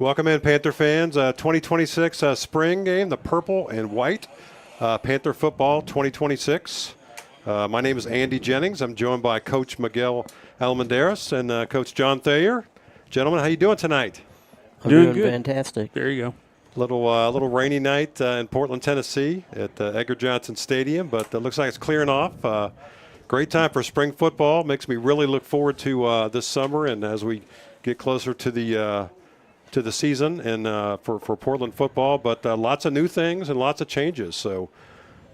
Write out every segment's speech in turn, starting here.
Welcome in, Panther fans. 2026 spring game, the purple and white Panther football 2026. My name is Andy Jennings. I'm joined by Coach Miguel Almendarez and Coach John Thayer. Gentlemen, how you doing tonight? I'm doing good. Fantastic. There you go. Little rainy night in Portland, Tennessee at Edgar Johnson Stadium, but it looks like it's clearing off. Great time for spring football. Makes me really look forward to this summer and as we get closer to the season and for Portland football. But lots of new things and lots of changes. So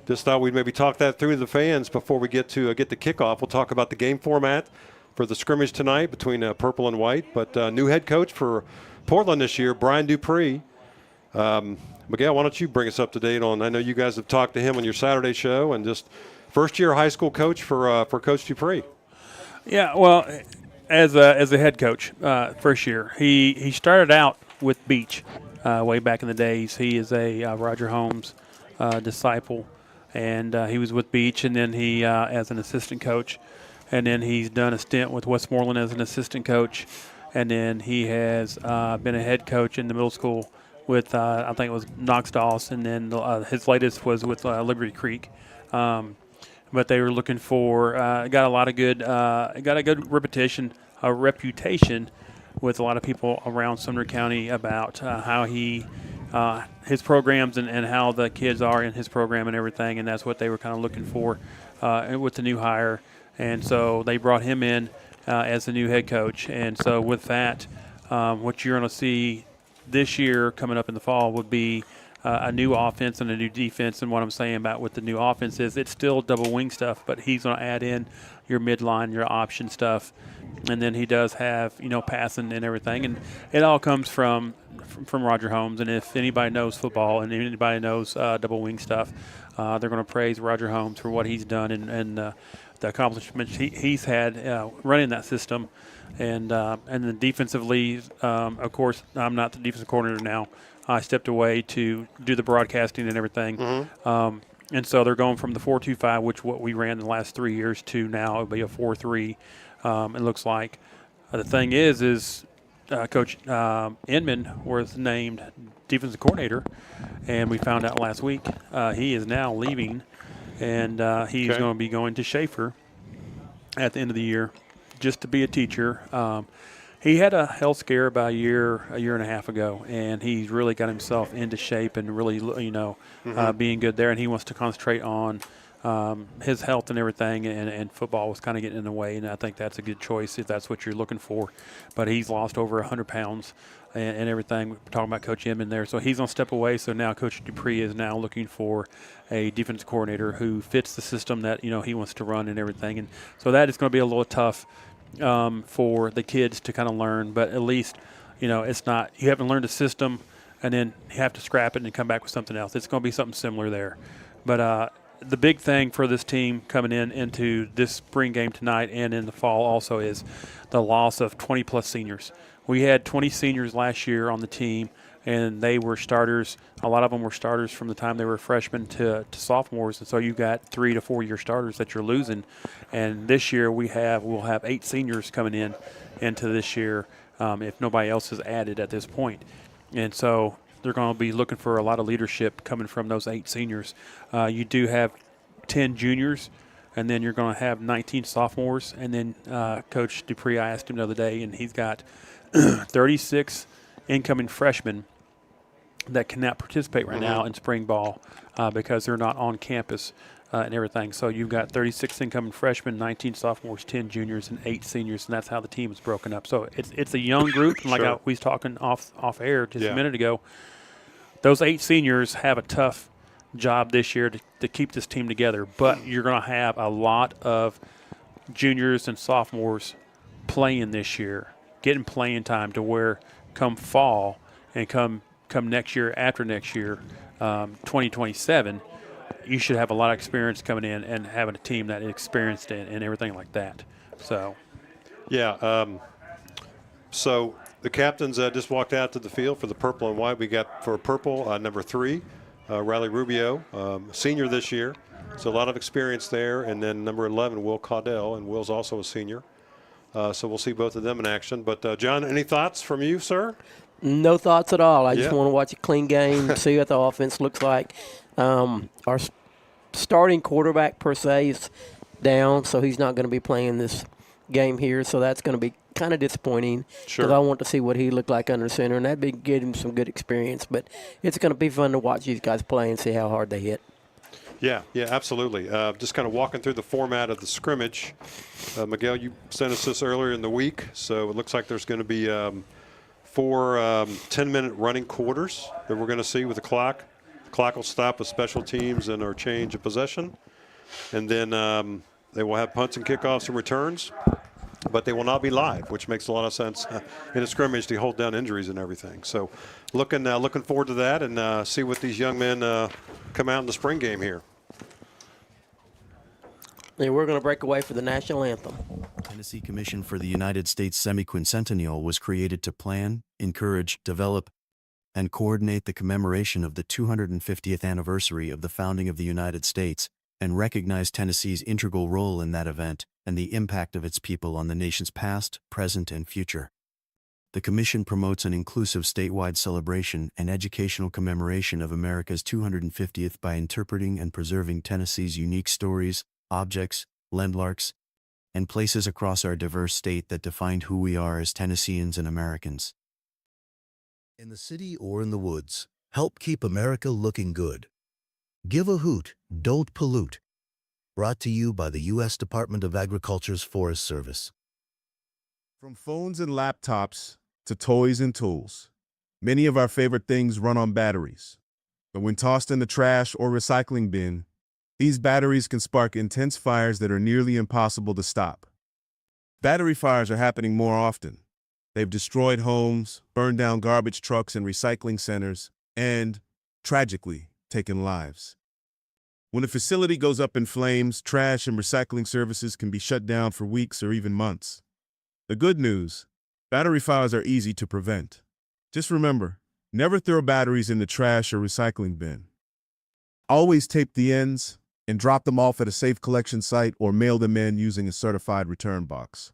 just thought we'd maybe talk that through to the fans before we get to get the kickoff. We'll talk about the game format for the scrimmage tonight between purple and white. But new head coach for Portland this year, Brian Dupree. Miguel, why don't you bring us up to date on? I know you guys have talked to him on your Saturday show, and just first-year high school coach for Coach Dupree. Yeah, well, as a head coach, first year, he started out with Beach way back in the days. He is a Roger Holmes disciple, and he was with Beach, and then he as an assistant coach, and then he's done a stint with Westmoreland as an assistant coach, and then he has been a head coach in the middle school with I think it was Knox Doss, and then his latest was with Liberty Creek. But they were looking for got a good reputation with a lot of people around Sumner County about how his programs and how the kids are in his program and everything, and that's what they were kind of looking for with the new hire. And so they brought him in as the new head coach. And so with that, what you're going to see this year coming up in the fall would be a new offense and a new defense. And what I'm saying about with the new offense is it's still double wing stuff, but he's going to add in your midline, your option stuff. And then he does have, passing and everything. And it all comes from Roger Holmes. And if anybody knows football and anybody knows double wing stuff, they're going to praise Roger Holmes for what he's done and the accomplishments he's had running that system. And then defensively, of course, I'm not the defensive coordinator now. I stepped away to do the broadcasting and everything. Mm-hmm. And so they're going from the 4-2-5, which what we ran the last 3 years, to now it'll be a 4-3. It looks like. The thing is Coach Inman was named defensive coordinator, and we found out last week he is now leaving, and he's going to be going to Schaefer at the end of the year just to be a teacher. He had a health scare about a year and a half ago, and he's really got himself into shape and really, being good there. And he wants to concentrate on his health and everything, and football was kind of getting in the way. And I think that's a good choice if that's what you're looking for. But he's lost over 100 pounds and everything. We're talking about Coach Inman there. So he's going to step away. So now Coach Dupree is now looking for a defensive coordinator who fits the system that, he wants to run and everything. And so that is going to be a little tough for the kids to kind of learn, but at least, it's not, you haven't learned a system and then you have to scrap it and come back with something else. It's going to be something similar there. But the big thing for this team coming into this spring game tonight and in the fall also is the loss of 20-plus seniors. We had 20 seniors last year on the team, and they were starters. A lot of them were starters from the time they were freshmen to sophomores, and so you've got 3 to 4 year starters that you're losing. And this year we'll have 8 seniors coming into this year if nobody else is added at this point. And so they're going to be looking for a lot of leadership coming from those 8 seniors. You do have 10 juniors, and then you're going to have 19 sophomores. And then Coach Dupree, I asked him the other day, and he's got 36 incoming freshmen that cannot participate right now in spring ball because they're not on campus and everything. So you've got 36 incoming freshmen, 19 sophomores, 10 juniors, and 8 seniors, and that's how the team is broken up. So it's a young group. And like we was talking off air just a minute ago, those 8 seniors have a tough job this year to keep this team together. But you're going to have a lot of juniors and sophomores playing this year, getting playing time to where come fall and come next year, after next year, 2027, you should have a lot of experience coming in and having a team that is experienced and everything like that. So, so the captains just walked out to the field for the purple and white. We got for purple number 3, Riley Rubio, senior this year. So a lot of experience there. And then number 11, Will Caudell, and Will's also a senior. So we'll see both of them in action. But, John, any thoughts from you, sir? No thoughts at all. I just Yeah. want to watch a clean game, see what the offense looks like. Our starting quarterback, per se, is down, so he's not going to be playing this game here, so that's going to be kind of disappointing because Sure. I want to see what he looked like under center, and that'd be give him some good experience. But it's going to be fun to watch these guys play and see how hard they hit. Yeah, absolutely. Just kind of walking through the format of the scrimmage. Miguel, you sent us this earlier in the week, so it looks like there's going to be 4 10-minute running quarters that we're going to see with the clock. The clock will stop with special teams and our change of possession. And then they will have punts and kickoffs and returns, but they will not be live, which makes a lot of sense in a scrimmage to hold down injuries and everything. So looking forward to that and see what these young men come out in the spring game here. And we're going to break away for the national anthem. Tennessee Commission for the United States Semiquincentennial was created to plan, encourage, develop, and coordinate the commemoration of the 250th anniversary of the founding of the United States and recognize Tennessee's integral role in that event and the impact of its people on the nation's past, present, and future. The Commission promotes an inclusive statewide celebration and educational commemoration of America's 250th by interpreting and preserving Tennessee's unique stories, objects, landmarks, and places across our diverse state that define who we are as Tennesseans and Americans. In the city or in the woods, help keep America looking good. Give a hoot, don't pollute. Brought to you by the U.S. Department of Agriculture's Forest Service. From phones and laptops to toys and tools, many of our favorite things run on batteries. But when tossed in the trash or recycling bin, these batteries can spark intense fires that are nearly impossible to stop. Battery fires are happening more often. They've destroyed homes, burned down garbage trucks and recycling centers, and, tragically, taken lives. When a facility goes up in flames, trash and recycling services can be shut down for weeks or even months. The good news, battery fires are easy to prevent. Just remember, never throw batteries in the trash or recycling bin. Always tape the ends and drop them off at a safe collection site or mail them in using a certified return box.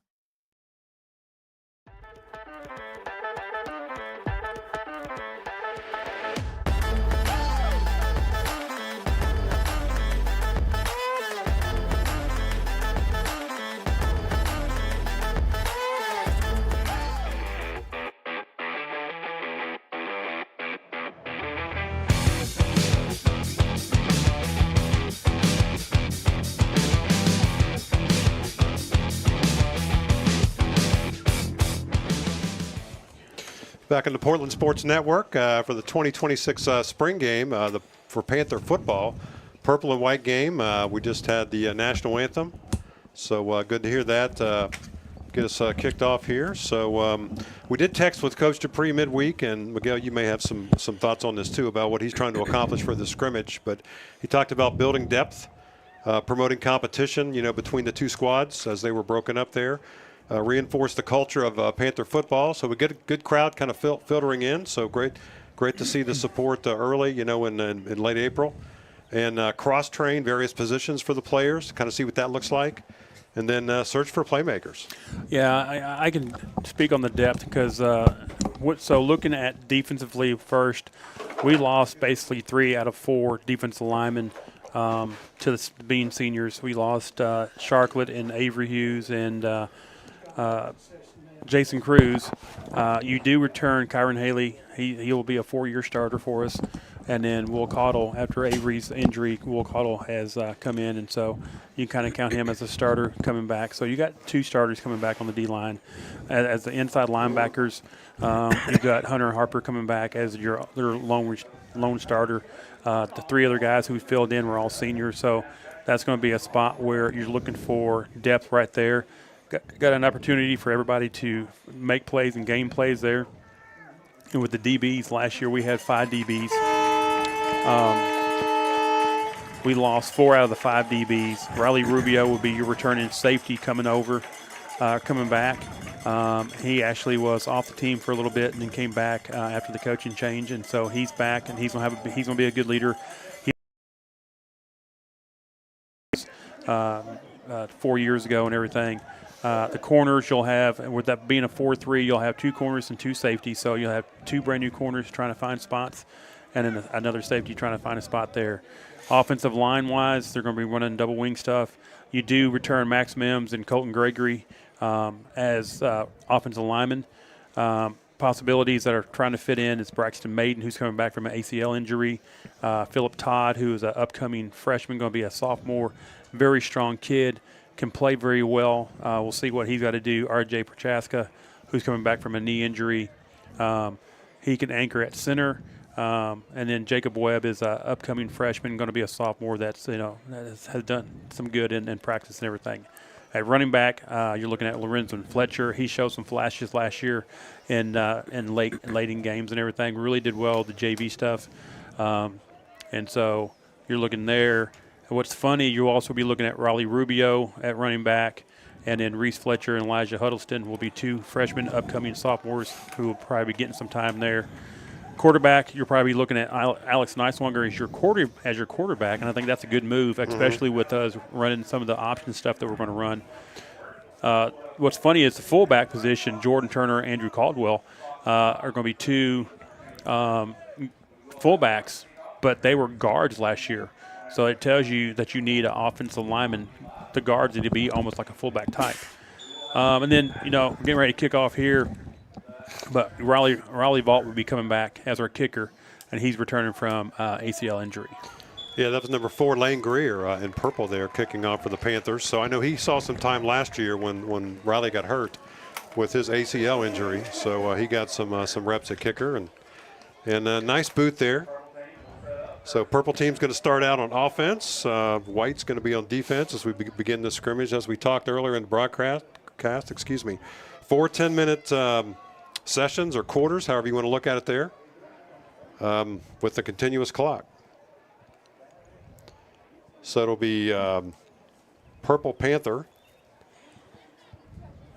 Back in the Portland Sports Network for the 2026 spring game for Panther football. Purple and white game. We just had the national anthem. So good to hear that. Get us kicked off here. So we did text with Coach Dupree midweek, and Miguel, you may have some thoughts on this too about what he's trying to accomplish for the scrimmage. But he talked about building depth, promoting competition, between the two squads as they were broken up there. Reinforce the culture of Panther football, so we get a good crowd kind of filtering in. So great to see the support early, in late April, and cross-train various positions for the players, kind of see what that looks like, and then search for playmakers. Yeah, I can speak on the depth because so looking at defensively first, we lost basically 3 out of 4 defensive linemen to the being seniors. We lost Sharklet and Avery Hughes and Jason Cruz. You do return Kyron Haley. He will be a 4-year starter for us. And then Will Caudill, after Avery's injury, Will Caudill has come in, and so you kind of count him as a starter coming back. So you got 2 starters coming back on the D-line. As the inside linebackers, you've got Hunter Harper coming back as their lone starter. The 3 other guys who filled in were all seniors, so that's going to be a spot where you're looking for depth right there. Got an opportunity for everybody to make plays and game plays there. And with the DBs, last year we had 5 DBs. We lost 4 out of the 5 DBs. Riley Rubio will be your returning safety coming back. He actually was off the team for a little bit and then came back after the coaching change, and so he's back and he's going to be a good leader. 4 years ago and everything. The corners you'll have, and with that being a 4-3, you'll have 2 corners and 2 safeties. So you'll have 2 brand new corners trying to find spots, and then another safety trying to find a spot there. Offensive line-wise, they're going to be running double wing stuff. You do return Max Mims and Colton Gregory as offensive linemen. Possibilities that are trying to fit in is Braxton Maiden, who's coming back from an ACL injury. Philip Todd, who is an upcoming freshman, going to be a sophomore. Very strong kid, can play very well. We'll see what he's got to do. R.J. Prochaska, who's coming back from a knee injury. He can anchor at center. And then Jacob Webb is an upcoming freshman, going to be a sophomore that's, that has done some good in practice and everything. At running back, you're looking at Lorenzo Fletcher. He showed some flashes last year in late in games and everything. Really did well the JV stuff, and so you're looking there. And what's funny, you'll also be looking at Raleigh Rubio at running back, and then Reese Fletcher and Elijah Huddleston will be 2 freshmen, upcoming sophomores who will probably be getting some time there. Quarterback, you're probably looking at Alex Neiswanger as your quarterback, and I think that's a good move, especially with us running some of the option stuff that we're going to run. What's funny is the fullback position, Jordan Turner and Andrew Caldwell are going to be 2 fullbacks, but they were guards last year. So it tells you that you need an offensive lineman, the guards need to be almost like a fullback type. And then, we're getting ready to kick off here. But Riley Vault will be coming back as our kicker, and he's returning from ACL injury. Yeah, that was number 4, Lane Greer, in purple there, kicking off for the Panthers. So I know he saw some time last year when Riley got hurt with his ACL injury. So he got some reps at kicker, and a nice boot there. So purple team's going to start out on offense. White's going to be on defense as we begin the scrimmage, as we talked earlier in the broadcast. 4 10-minute sessions or quarters, however you want to look at it there, with the continuous clock. So it'll be Purple Panther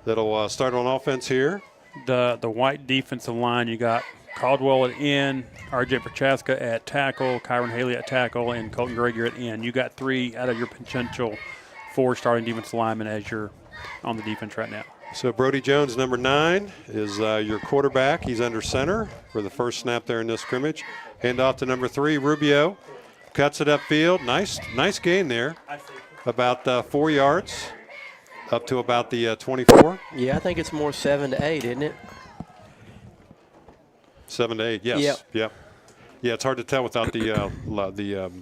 that'll start on offense here. The white defensive line, you got Caldwell at end, R.J. Prochaska at tackle, Kyron Haley at tackle, and Colton Gregory at end. You got 3 out of your potential 4 starting defensive linemen as you're on the defense right now. So Brody Jones, number 9, is your quarterback. He's under center for the first snap there in this scrimmage. Hand off to number 3, Rubio. Cuts it upfield. Nice gain there. About 4 yards up to about the 24. Yeah, I think it's more 7 to 8, isn't it? 7 to 8, yes. Yep. Yeah, it's hard to tell without the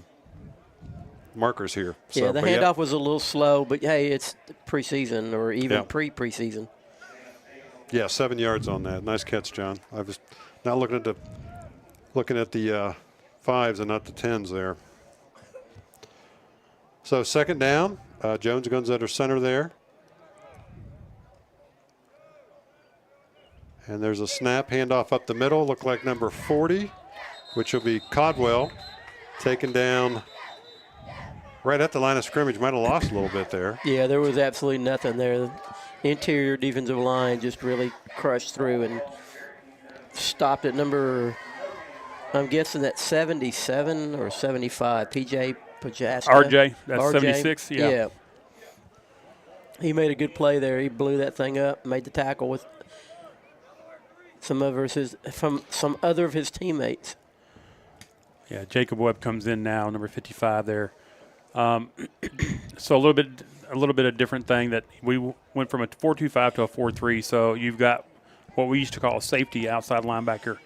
markers here. Yeah, the handoff was a little slow, but hey, it's preseason or even pre-preseason. Yeah, 7 yards on that. Nice catch, John. I was not looking at the 5s and not the 10s there. So second down. Jones goes under center there. And there's a snap, handoff up the middle. Look like number 40, which will be Caldwell, taken down right at the line of scrimmage. Might have lost a little bit there. Yeah, there was absolutely nothing there. The interior defensive line just really crushed through and stopped at number, I'm guessing that's 77 or 75, P.J. Prochaska. RJ, that's RJ, 76, yeah. He made a good play there. He blew that thing up, made the tackle with some other of his teammates. Yeah, Jacob Webb comes in now, number 55 there. So a little bit of different thing that we went from a 4-2-5 to a 4-3. So you've got what we used to call a safety outside linebacker.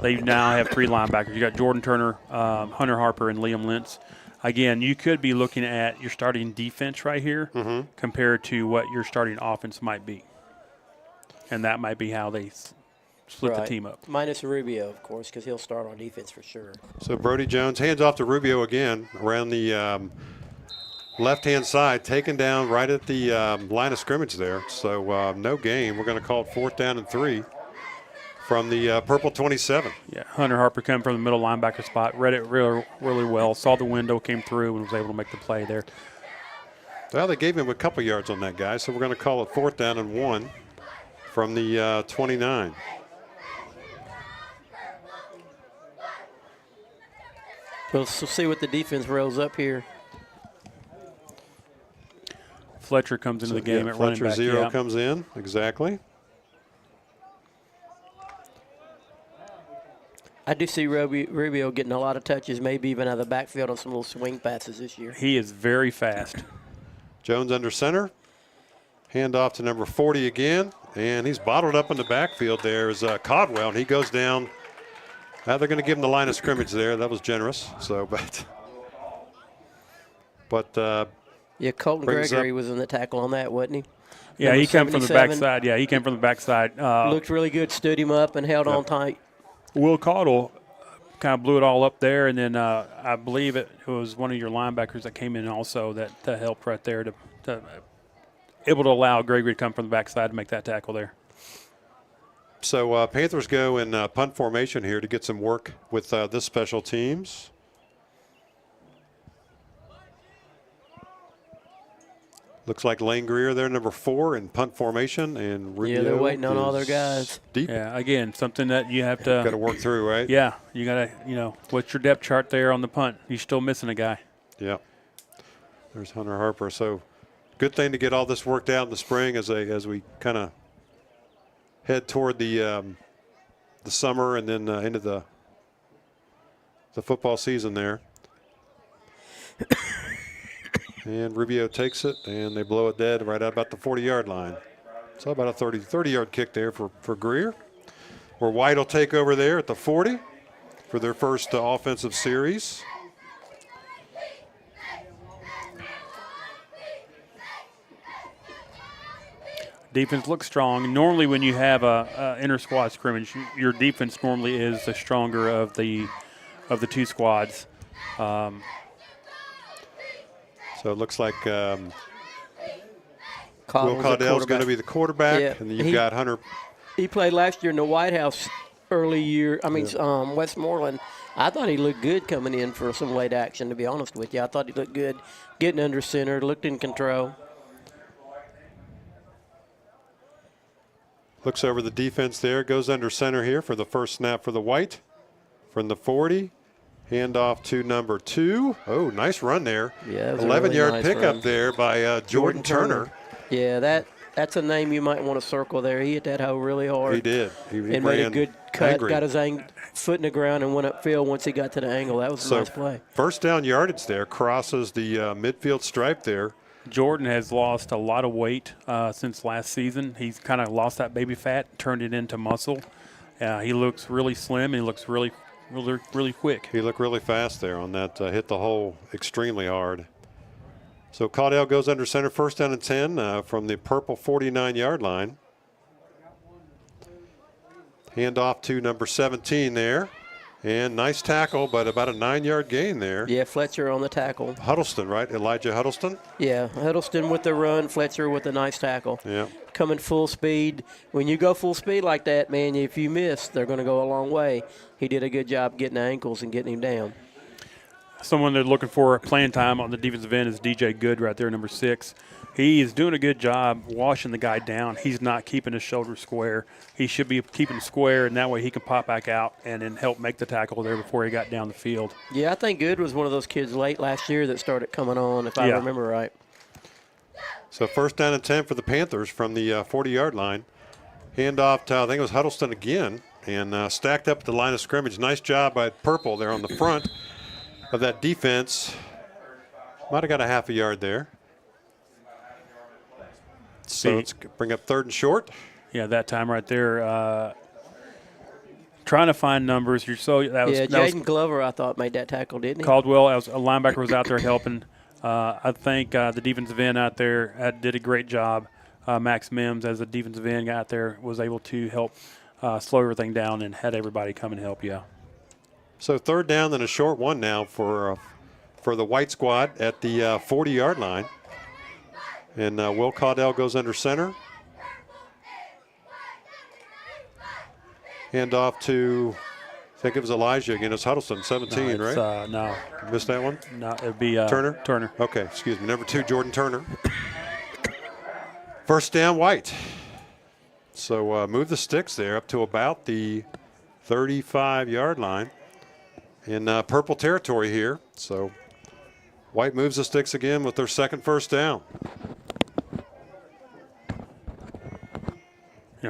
They now have 3 linebackers. You got Jordan Turner, Hunter Harper, and Liam Lentz. Again, you could be looking at your starting defense right here compared to what your starting offense might be, and that might be how they split the team up. Minus Rubio, of course, because he'll start on defense for sure. So Brody Jones hands off to Rubio again around the left-hand side, taken down right at the line of scrimmage there. So no gain. We're going to call it 4th down and 3 from the purple 27. Yeah, Hunter Harper coming from the middle linebacker spot, read it really, really well, saw the window, came through, and was able to make the play there. Well, they gave him a couple yards on that guy, so we're going to call it 4th down and 1 from the 29. We'll see what the defense rolls up here. Fletcher comes into the game at running Fletcher back. zero Yeah. comes in. Exactly. I do see Rubio getting a lot of touches, maybe even out of the backfield on some little swing passes this year. He is very fast. Jones under center. Hand off to number 40 again. And he's bottled up in the backfield there is Caldwell, and he goes down. They're going to give him the line of scrimmage there. That was generous. So, but Yeah, Colton brings Gregory up- was in the tackle on that, wasn't he? Yeah, Number he came from the 77. backside. Yeah, he came from the backside. Looked really good, stood him up and held on tight. Will Caudle kind of blew it all up there, and then I believe it was one of your linebackers that came in also that helped right there to able to allow Gregory to come from the backside to make that tackle there. So Panthers go in punt formation here to get some work with this special teams. Looks like Lane Greer there, number 4 in punt formation, and Rubio Yeah, they're waiting on all their is guys. Deep. Yeah, again, something that you have Got to to. work through, right? Yeah, you got to. What's your depth chart there on the punt? You're still missing a guy. Yeah. There's Hunter Harper. So good thing to get all this worked out in the spring as we kind of head toward the summer and then into the football season there. And Rubio takes it, and they blow it dead right out about the 40-yard line. So about a 30-yard kick there for Greer. Where White will take over there at the 40 for their first offensive series. Defense looks strong. Normally, when you have a inter squad scrimmage, your defense normally is the stronger of the two squads. So it looks like Will Caudle's the Caudell's going to quarterback. be the quarterback, Yeah, and then you've got Hunter. He played last year in the White House early year. Westmoreland. I thought he looked good coming in for some late action, to be honest with you. I thought he looked good getting under center, looked in control. Looks over the defense there, goes under center here for the first snap for the White. From the 40, hand off to number 2. Oh, nice run there. Yeah, it was a 11-yard really nice pickup run. there by Jordan Turner. Yeah, that's a name you might want to circle there. He hit that hole really hard. He did. He And made a ran good cut, angry. got his foot in the ground and went upfield once he got to the angle. That was a So nice play. first down yardage there, crosses the midfield stripe there. Jordan has lost a lot of weight since last season. He's kind of lost that baby fat, turned it into muscle. He looks really slim, and he looks really quick. He looked really fast there on that, hit the hole extremely hard. So Caudell goes under center, first down and 10 from the purple 49-yard line. Hand off to number 17 there. And nice tackle, but about a 9-yard gain there. Yeah, Fletcher on the tackle. Huddleston, right? Elijah Huddleston? Yeah, Huddleston with the run, Fletcher with a nice tackle. Yeah. Coming full speed. When you go full speed like that, man, if you miss, they're going to go a long way. He did a good job getting the ankles and getting him down. Someone they're looking for playing time on the defensive end is DJ Good right there, number 6. He is doing a good job washing the guy down. He's not keeping his shoulder square. He should be keeping square, and that way he can pop back out and then help make the tackle there before he got down the field. Yeah, I think Good was one of those kids late last year that started coming on, if I Yeah. remember right. So first down and 10 for the Panthers from the 40-yard line. Hand off to, I think it was Huddleston again, and stacked up at the line of scrimmage. Nice job by Purple there on the front of that defense. Might have got a half a yard there. So let's bring up third and short. Yeah, that time right there. Trying to find numbers. That was Jaden Glover, I thought, made that tackle, didn't he? Caldwell, as a linebacker, was out there helping. I think the defensive end out there did a great job. Max Mims, as a defensive end, got out there, was able to help slow everything down and had everybody come and help you out. So third down and a short one now for the White squad at the 40-yard line. And Will Caudell goes under center. Hand off to, I think it was Elijah again. It's Huddleston, 17, No, it's, right? No, Missed that one? no, it'd be Turner? Turner. Okay, excuse me. Number 2, Jordan Turner. First down, White. So move the sticks there up to about the 35-yard line in purple territory here. So White moves the sticks again with their second first down.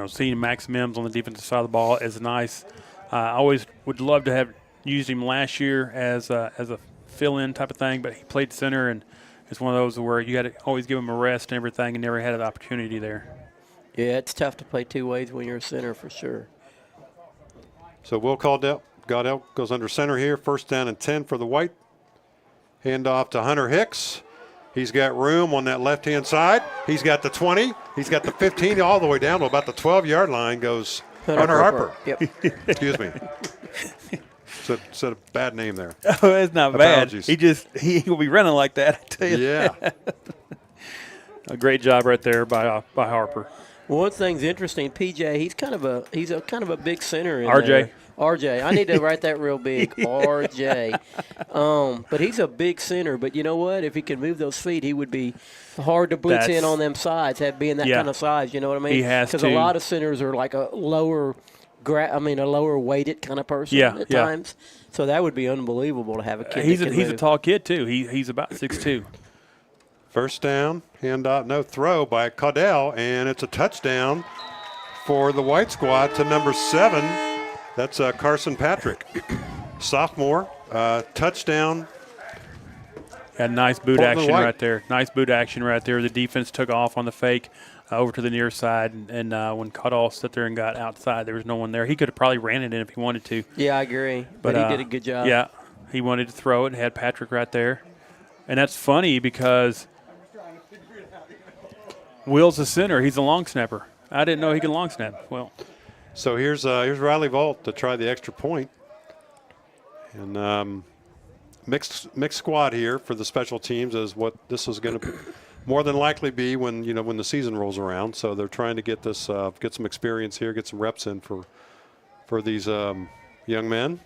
seeing Max Mims on the defensive side of the ball is nice. I always would love to have used him last year as a fill-in type of thing, but he played center, and it's one of those where you got to always give him a rest and everything, and never had an opportunity there. Yeah, it's tough to play two ways when you're a center for sure. So Will Goddell goes under center here. First down and 10 for the White. Hand off to Hunter Hicks. He's got room on that left-hand side. He's got the 20. He's got the 15 all the way down to about the 12-yard line goes Hunter Harper. Yep. Excuse me. Said a bad name there. Oh, it's not Apologies. bad. He will be running like that, I tell you. Yeah. A great job right there by Harper. One thing's interesting, PJ. He's kind of a big center. In RJ. there. RJ. I need to write that real big. RJ. But he's a big center. But you know what? If he could move those feet, he would be hard to blitz in on them sides. Being that kind of size, you know what I mean? He has to. Because a lot of centers are like a lower weighted kind of person at times. So that would be unbelievable to have a kid. He's a tall kid too. He's about 6'2". First down, handoff, no throw by Caudell, and it's a touchdown for the White squad to number 7. That's Carson Patrick, sophomore, touchdown. Had nice boot Portland action White. right there. Nice boot action right there. The defense took off on the fake over to the near side, and when Caudell sat there and got outside, there was no one there. He could have probably ran it in if he wanted to. Yeah, I agree. But he did a good job. Yeah, he wanted to throw it and had Patrick right there. And that's funny because Will's a center. He's a long snapper. I didn't know he could long snap. Well, So here's Riley Vault to try the extra point. And mixed squad here for the special teams is what this is going to more than likely be when the season rolls around. So they're trying to get this get some experience here, get some reps in for these young men.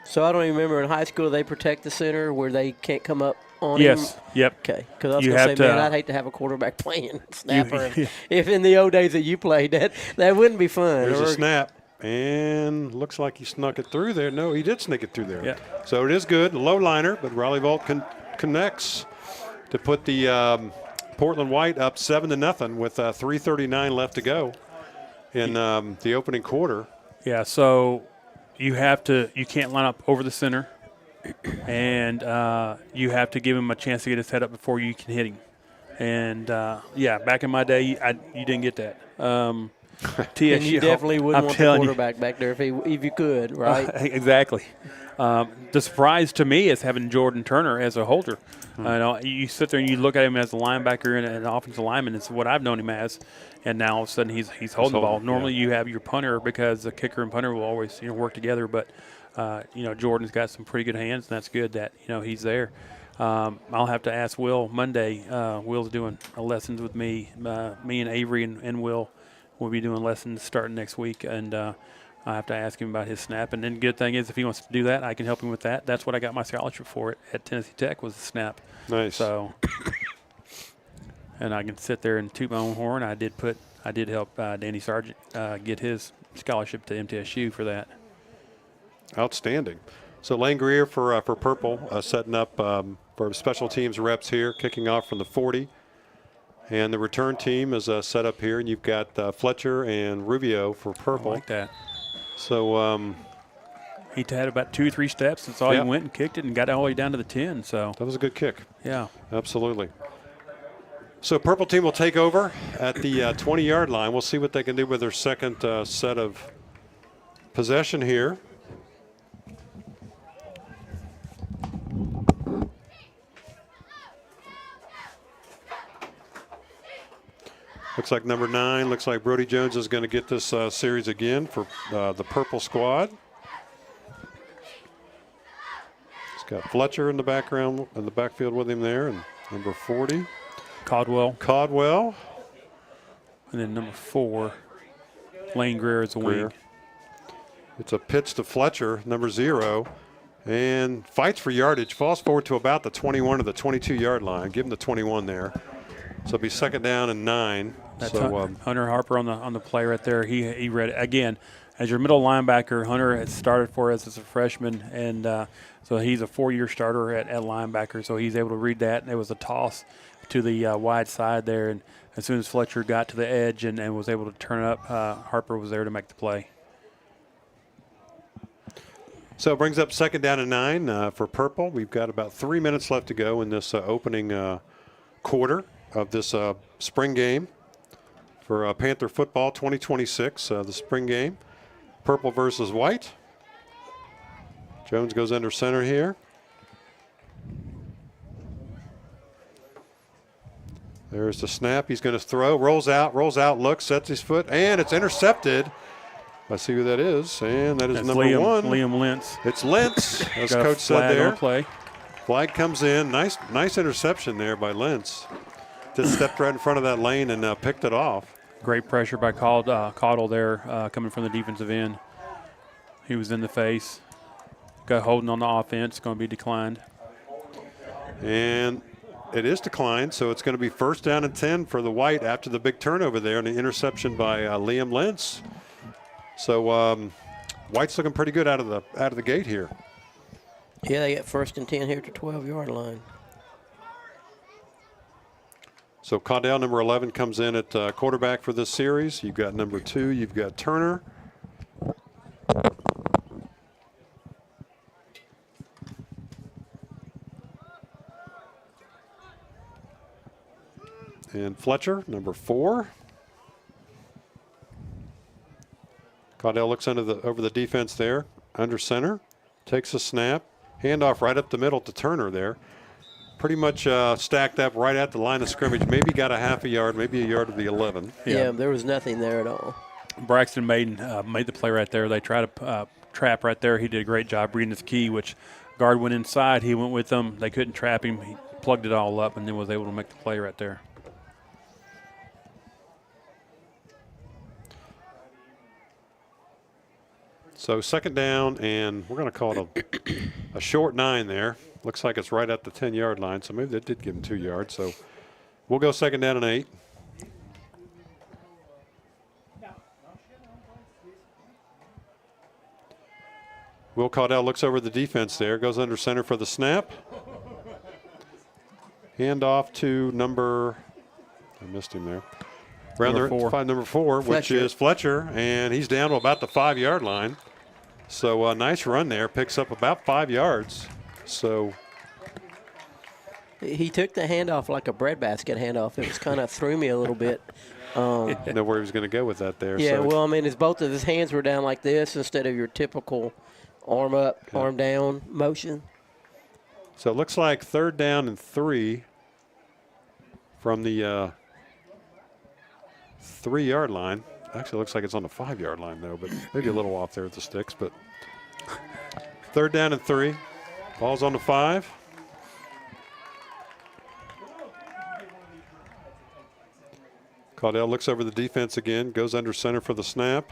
So I don't even remember in high school they protect the center where they can't come up on him. yes, yep. Okay, because I was You going to have say, man, to- I'd hate to have a quarterback playing snapper. If in the old days that you played, that wouldn't be fun. There's Or- a snap, and looks like he snuck it through there. No, he did sneak it through there. Yeah. So it is good, low liner, but Riley Vault connects to put the Portland White up 7-0 with 3:39 left to go in the opening quarter. Yeah, so you can't line up over the center, and you have to give him a chance to get his head up before you can hit him. And, back in my day, you didn't get that. TSU, And you definitely wouldn't I'm want the telling you. quarterback back there if you could, right? Exactly. The surprise to me is having Jordan Turner as a holder. You sit there and you look at him as a linebacker and an offensive lineman. It's what I've known him as, and now all of a sudden he's holding the ball. holding, Normally you have your punter because the kicker and punter will always work together, but Jordan's got some pretty good hands, and that's good that he's there. I'll have to ask Will Monday. Will's doing lessons with me. Me and Avery and Will will be doing lessons starting next week, and I have to ask him about his snap. And then the good thing is if he wants to do that, I can help him with that. That's what I got my scholarship for at Tennessee Tech was the snap. Nice. So, and I can sit there and toot my own horn. I did help Danny Sargent get his scholarship to MTSU for that. Outstanding. So Lane Greer for Purple setting up for special teams reps here, kicking off from the 40. And the return team is set up here, and you've got Fletcher and Rubio for Purple. I like that. So He had about 2 or 3 steps. That's all Yeah. he went and kicked it and got it all the way down to the 10. So, that was a good kick. yeah. Absolutely. So Purple team will take over at the 20-yard line. We'll see what they can do with their second set of possession here. Looks like number 9. Looks like Brody Jones is going to get this series again for the Purple squad. He's got Fletcher in the background, in the backfield with him there, and number 40. Caldwell. And then number 4, Lane Greer is a Greer. wing. It's a pitch to Fletcher, number 0, and fights for yardage. Falls forward to about the 21 or the 22-yard line. Give him the 21 there. So it'll be second down and 9. That's So Hunter Harper on the play right there. He read it again. as your middle linebacker, Hunter has started for us as a freshman, and so he's a 4-year starter at linebacker, so he's able to read that. And there was a toss to the wide side there, and as soon as Fletcher got to the edge and was able to turn it up, Harper was there to make the play. So it brings up 2nd down and 9 for Purple. We've got about 3 minutes left to go in this opening quarter of this spring game for Panther football 2026, the spring game. Purple versus white. Jones goes under center here. There's the snap. He's going to throw. Rolls out, looks, sets his foot, and it's intercepted. I see who that is, and that is That's number Liam, 1. Liam Lentz. It's Lentz, as Got a Coach said flag on there. the play. Flag comes in. Nice interception there by Lentz. Just stepped right in front of that lane and picked it off. Great pressure by Caudle there, coming from the defensive end. He was in the face. Got holding on the offense, going to be declined. And it is declined, so it's going to be 1st down and 10 for the white after the big turnover there and the interception by Liam Lentz. So white's looking pretty good out of the gate here. Yeah, they get 1st and 10 here at the 12-yard line. So Caudell, number 11, comes in at quarterback for this series. You've got number 2. You've got Turner. And Fletcher, number 4. Caudell looks over the defense there, under center, takes a snap, handoff right up the middle to Turner there. Pretty much stacked up right at the line of scrimmage. Maybe got a half a yard, maybe a yard of the 11. Yeah, there was nothing there at all. Braxton made the play right there. They tried to trap right there. He did a great job reading his key, which guard went inside. He went with them. They couldn't trap him. He plugged it all up and then was able to make the play right there. So 2nd down, and we're going to call it a short 9 there. Looks like it's right at the 10-yard line, so maybe that did give him 2 yards. So we'll go 2nd down and 8. Will Caudell looks over the defense there, goes under center for the snap. Hand off to number, I missed him there. Number 4, which Fletcher. is Fletcher, and he's down to about the 5-yard line. So a nice run there, picks up about 5 yards. So He took the handoff like a breadbasket handoff. It was kind of threw me a little bit. know where he was going to go with that there. Yeah, so well, I mean, both of his hands were down like this instead of your typical arm up, arm down motion. So it looks like 3rd down and 3 from the 3-yard line. Actually, looks like it's on the 5-yard line, though, but maybe a little off there with the sticks. But 3rd down and 3. Ball's on the 5. Caudell looks over the defense again, goes under center for the snap.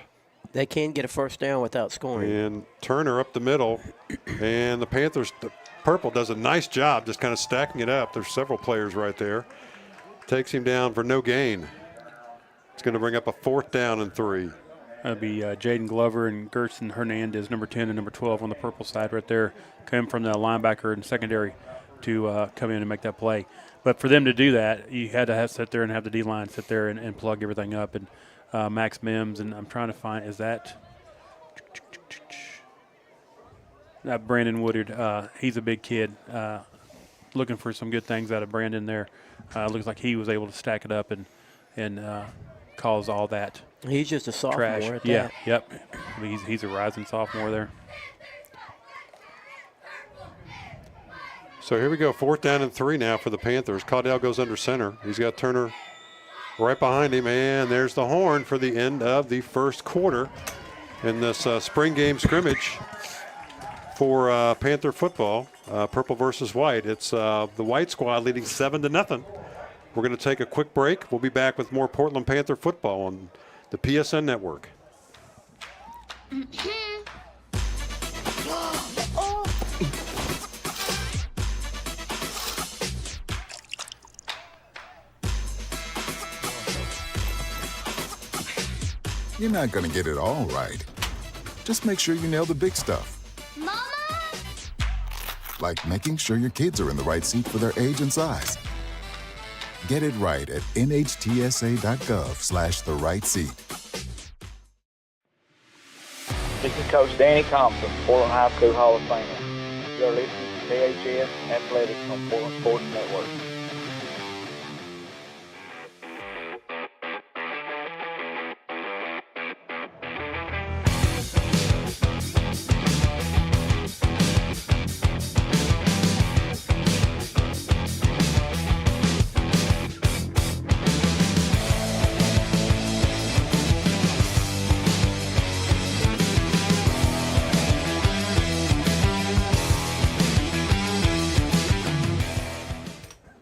They can get a 1st down without scoring. And Turner up the middle. And the Panthers, the Purple does a nice job just kind of stacking it up. There's several players right there. Takes him down for no gain. It's going to bring up a 4th down and 3. That'd be Jaden Glover and Gerson Hernandez, number 10 and number 12 on the Purple side right there, come from the linebacker and secondary to come in and make that play. But for them to do that, you had to sit there and have the D-line sit there and plug everything up. And Max Mims, and I'm trying to find, is that Brandon Woodard? He's a big kid. Looking for some good things out of Brandon there. Looks like he was able to stack it up and cause all that He's just a sophomore trash. at Yeah, that. yep. He's a rising sophomore there. So here we go, 4th down and 3 now for the Panthers. Caudell goes under center. He's got Turner right behind him, and there's the horn for the end of the 1st quarter in this spring game scrimmage for Panther football, purple versus white. It's the white squad leading 7-0. We're going to take a quick break. We'll be back with more Portland Panther football on the PSN Network. You're not going to get it all right. Just make sure you nail the big stuff. Mama! Like making sure your kids are in the right seat for their age and size. Get it right at nhtsa.gov/the-right-seat. This is Coach Danny Thompson, Portland High School Hall of Famer. You're listening to KHS Athletics on Portland Sports Network.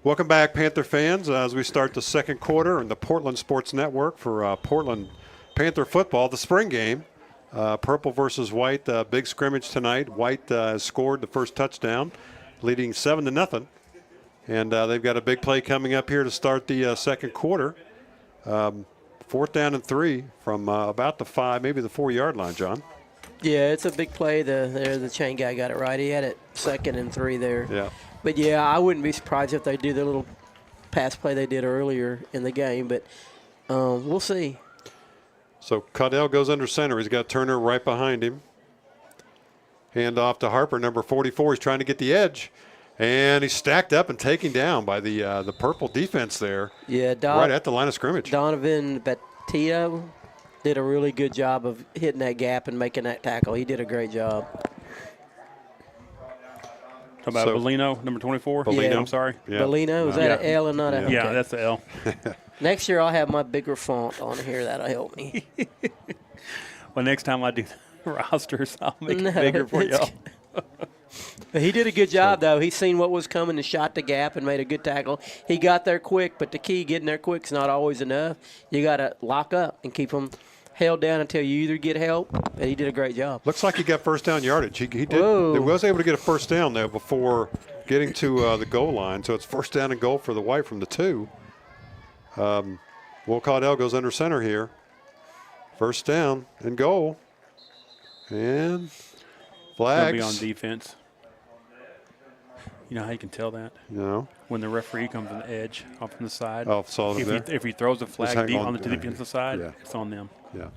Welcome back, Panther fans, as we start the second quarter in the Portland Sports Network for Portland Panther football, the spring game. Purple versus white, big scrimmage tonight. White has scored the first touchdown, leading 7-0. And they've got a big play coming up here to start the second quarter. 4th down and 3 from about the 5, maybe the 4-yard line, John. Yeah, it's a big play. The chain guy got it right. He had it 2nd and 3 there. Yeah. But, yeah, I wouldn't be surprised if they do the little pass play they did earlier in the game. But we'll see. So Caudell goes under center. He's got Turner right behind him. Hand off to Harper, number 44. He's trying to get the edge. And he's stacked up and taken down by the purple defense there. Yeah, right at the line of scrimmage. Donovan Batia did a really good job of hitting that gap and making that tackle. He did a great job. Talk about Bellino, number 24. Bellino. I'm sorry. Yeah. Bellino, is that an L and not a? Yeah, okay. that's the L. Next year I'll have my bigger font on here. That'll help me. Well, next time I do the rosters, I'll make it bigger for y'all. But he did a good job, though. He seen what was coming and shot the gap and made a good tackle. He got there quick, but the key, getting there quick, is not always enough. You got to lock up and keep them held down until you either get help, and he did a great job. Looks like he got first down yardage. He did. Whoa. He was able to get a first down, though, before getting to the goal line. So it's first down and goal for the white from the 2. Will Caudell goes under center here. First down and goal. And flags. Gonna be on defense. You know how you can tell that? No. When the referee comes on the edge off on the side. Oh, saw them there. If he throws a flag deep on the yeah. defensive side, Yeah. it's on them. Yeah.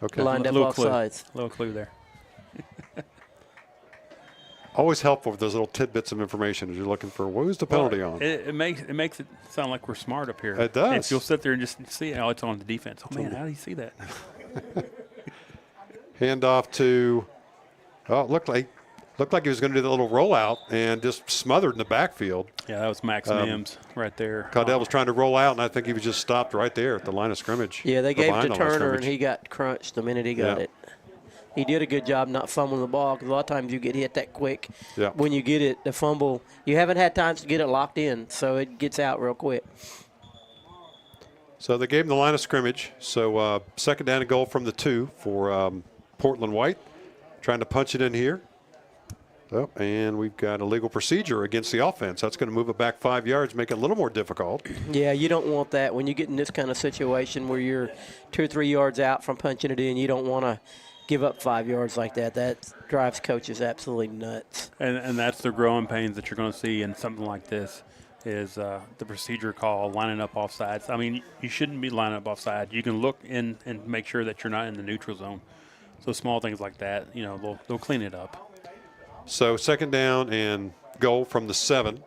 Okay. Lined up Little off clue. sides. Little clue there. Always helpful with those little tidbits of information as you're looking for who's the penalty on. It makes it sound like we're smart up here. It does. If you'll sit there and just see, oh, it's on the defense. Oh, man, how do you see that? Hand off to, it looked like he was going to do the little rollout and just smothered in the backfield. Yeah, that was Max Mims right there. Caudell was trying to roll out, and I think he was just stopped right there at the line of scrimmage. Yeah, they gave it behind to the line of Turner, and scrimmage. he got crunched the minute he got Yeah. it. He did a good job not fumbling the ball, because a lot of times you get hit that quick. Yeah. When you get it, the fumble, you haven't had time to get it locked in, so it gets out real quick. So they gave him the line of scrimmage. So second down and goal from the 2 for Portland White. Trying to punch it in here. Oh, and we've got a legal procedure against the offense. That's going to move it back 5 yards, make it a little more difficult. Yeah, you don't want that. When you get in this kind of situation where you're 2 or 3 yards out from punching it in, you don't want to give up 5 yards like that. That drives coaches absolutely nuts. And that's the growing pains that you're going to see in something like this is the procedure call, lining up offsides. I mean, you shouldn't be lining up offside. You can look in and make sure that you're not in the neutral zone. So small things like that, you know, they'll clean it up. So second down and goal from the 7.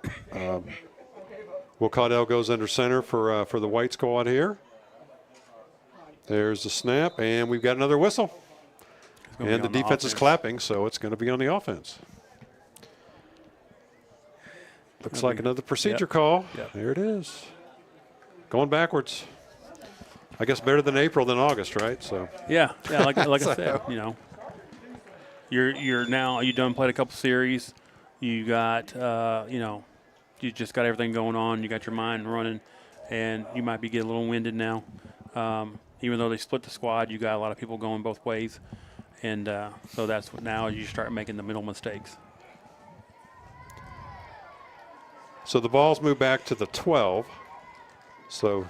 Will Caudell goes under center for the white squad here. There's the snap, and we've got another whistle. And the defense is clapping, so it's going to be on the offense. Looks like another procedure call. Yep. There it is. Going backwards. I guess better than April than August, right? So Yeah, like I said, you know, you're now you done played a couple series. You got you just got everything going on. You got your mind running, and you might be getting a little winded now. Even though they split the squad, you got a lot of people going both ways, and so that's what now you start making the middle mistakes. So the balls move back to the 12. So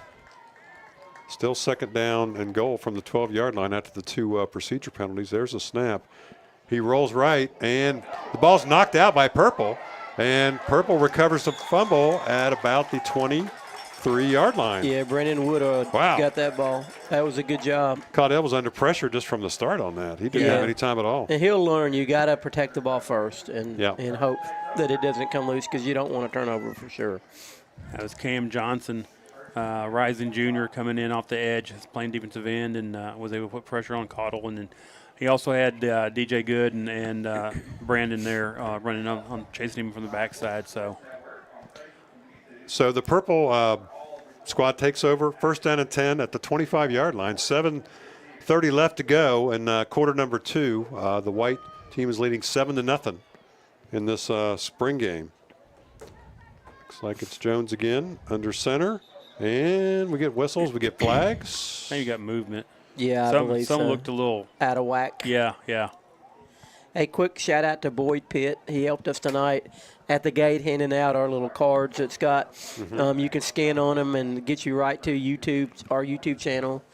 Still second down and goal from the 12-yard line after the 2 procedure penalties. There's a snap. He rolls right, and the ball's knocked out by Purple. And Purple recovers the fumble at about the 23-yard line. Yeah, Brennan Wood got that ball. That was a good job. Caudell was under pressure just from the start on that. He didn't have any time at all. And he'll learn you got to protect the ball first and hope that it doesn't come loose because you don't want a turnover for sure. That was Cam Johnson, rising junior, coming in off the edge, playing defensive end, and was able to put pressure on Caudell. And then he also had DJ Good and Brandon there running on chasing him from the backside. So the Purple squad takes over, first down and 10 at the 25-yard line. 7:30 left to go in quarter number 2. The White team is leading 7-0 in this spring game. Looks like it's Jones again under center, and we get whistles, we get flags. now you got movement. Yeah, I believe so. Some looked a little out of whack. Yeah. Hey, quick shout out to Boyd Pitt. He helped us tonight at the gate handing out our little cards. It's got you can scan on them and get you right to our YouTube channel.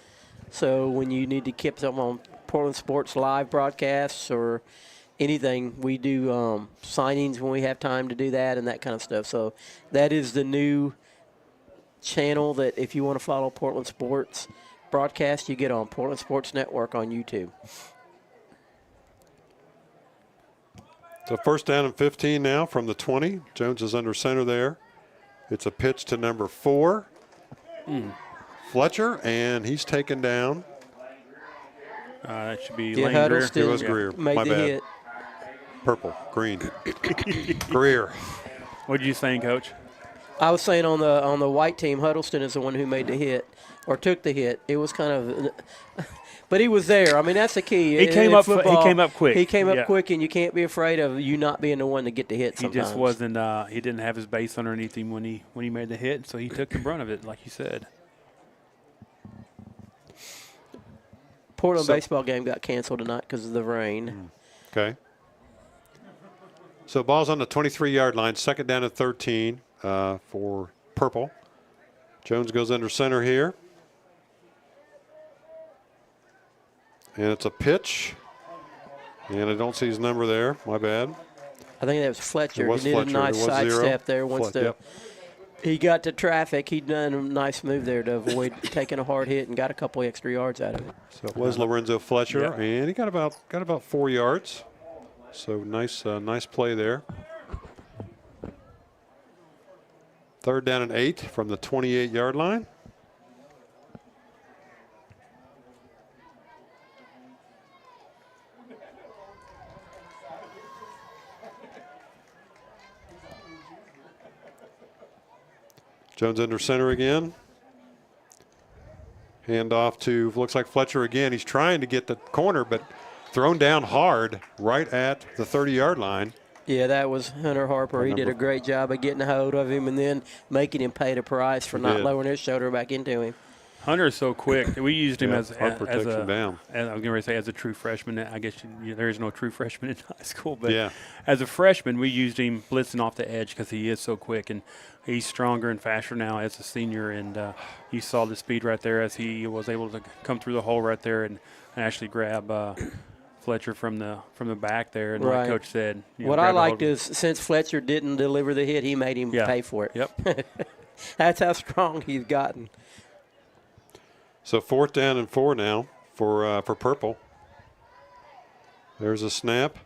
So when you need to keep something on Portland Sports live broadcasts or anything, we do signings when we have time to do that and that kind of stuff. So that is the new channel that if you want to follow Portland Sports broadcast, you get on Portland Sports Network on YouTube. So first down and 15 now from the 20. Jones is under center there. It's a pitch to number 4, Fletcher, and he's taken down. That should be Lane Greer. It was Greer. Made My the bad. hit. Purple, green. Greer. What did you saying, Coach? I was saying on the white team, Huddleston is the one who made the hit or took the hit. It was kind of, but he was there. I mean, that's the key. He came up quick. He came up quick, and you can't be afraid of you not being the one to get the hit. Sometimes. He just wasn't. He didn't have his base underneath him when he made the hit, so he took the brunt of it, like you said. Portland baseball game got canceled tonight because of the rain. Okay. So ball's on the 23-yard line, second down and 13 for Purple. Jones goes under center here. And it's a pitch. And I don't see his number there. My bad. I think that was Fletcher. It was he did Fletcher. a nice sidestep there. Yep. He got to traffic. He'd done a nice move there to avoid taking a hard hit and got a couple extra yards out of it. So it was Lorenzo Fletcher, and he got about 4 yards. So nice play there. Third down and 8 from the 28-yard line. Jones under center again. Hand off to, looks like Fletcher again. He's trying to get the corner, but thrown down hard right at the 30-yard line. Yeah, that was Hunter Harper. He did a great job of getting a hold of him and then making him pay the price for not lowering his shoulder back into him. Hunter is so quick. We used him as Harper takes him down. As I was going to say, as a true freshman. I guess there is no true freshman in high school, but as a freshman, we used him blitzing off the edge because he is so quick, and he's stronger and faster now as a senior. And you saw the speed right there as he was able to come through the hole right there and actually grab Fletcher from the back there. And like Coach said, what I liked is since Fletcher didn't deliver the hit, he made him pay for it. Yep. That's how strong he's gotten. So fourth down and 4 now for Purple. There's a snap.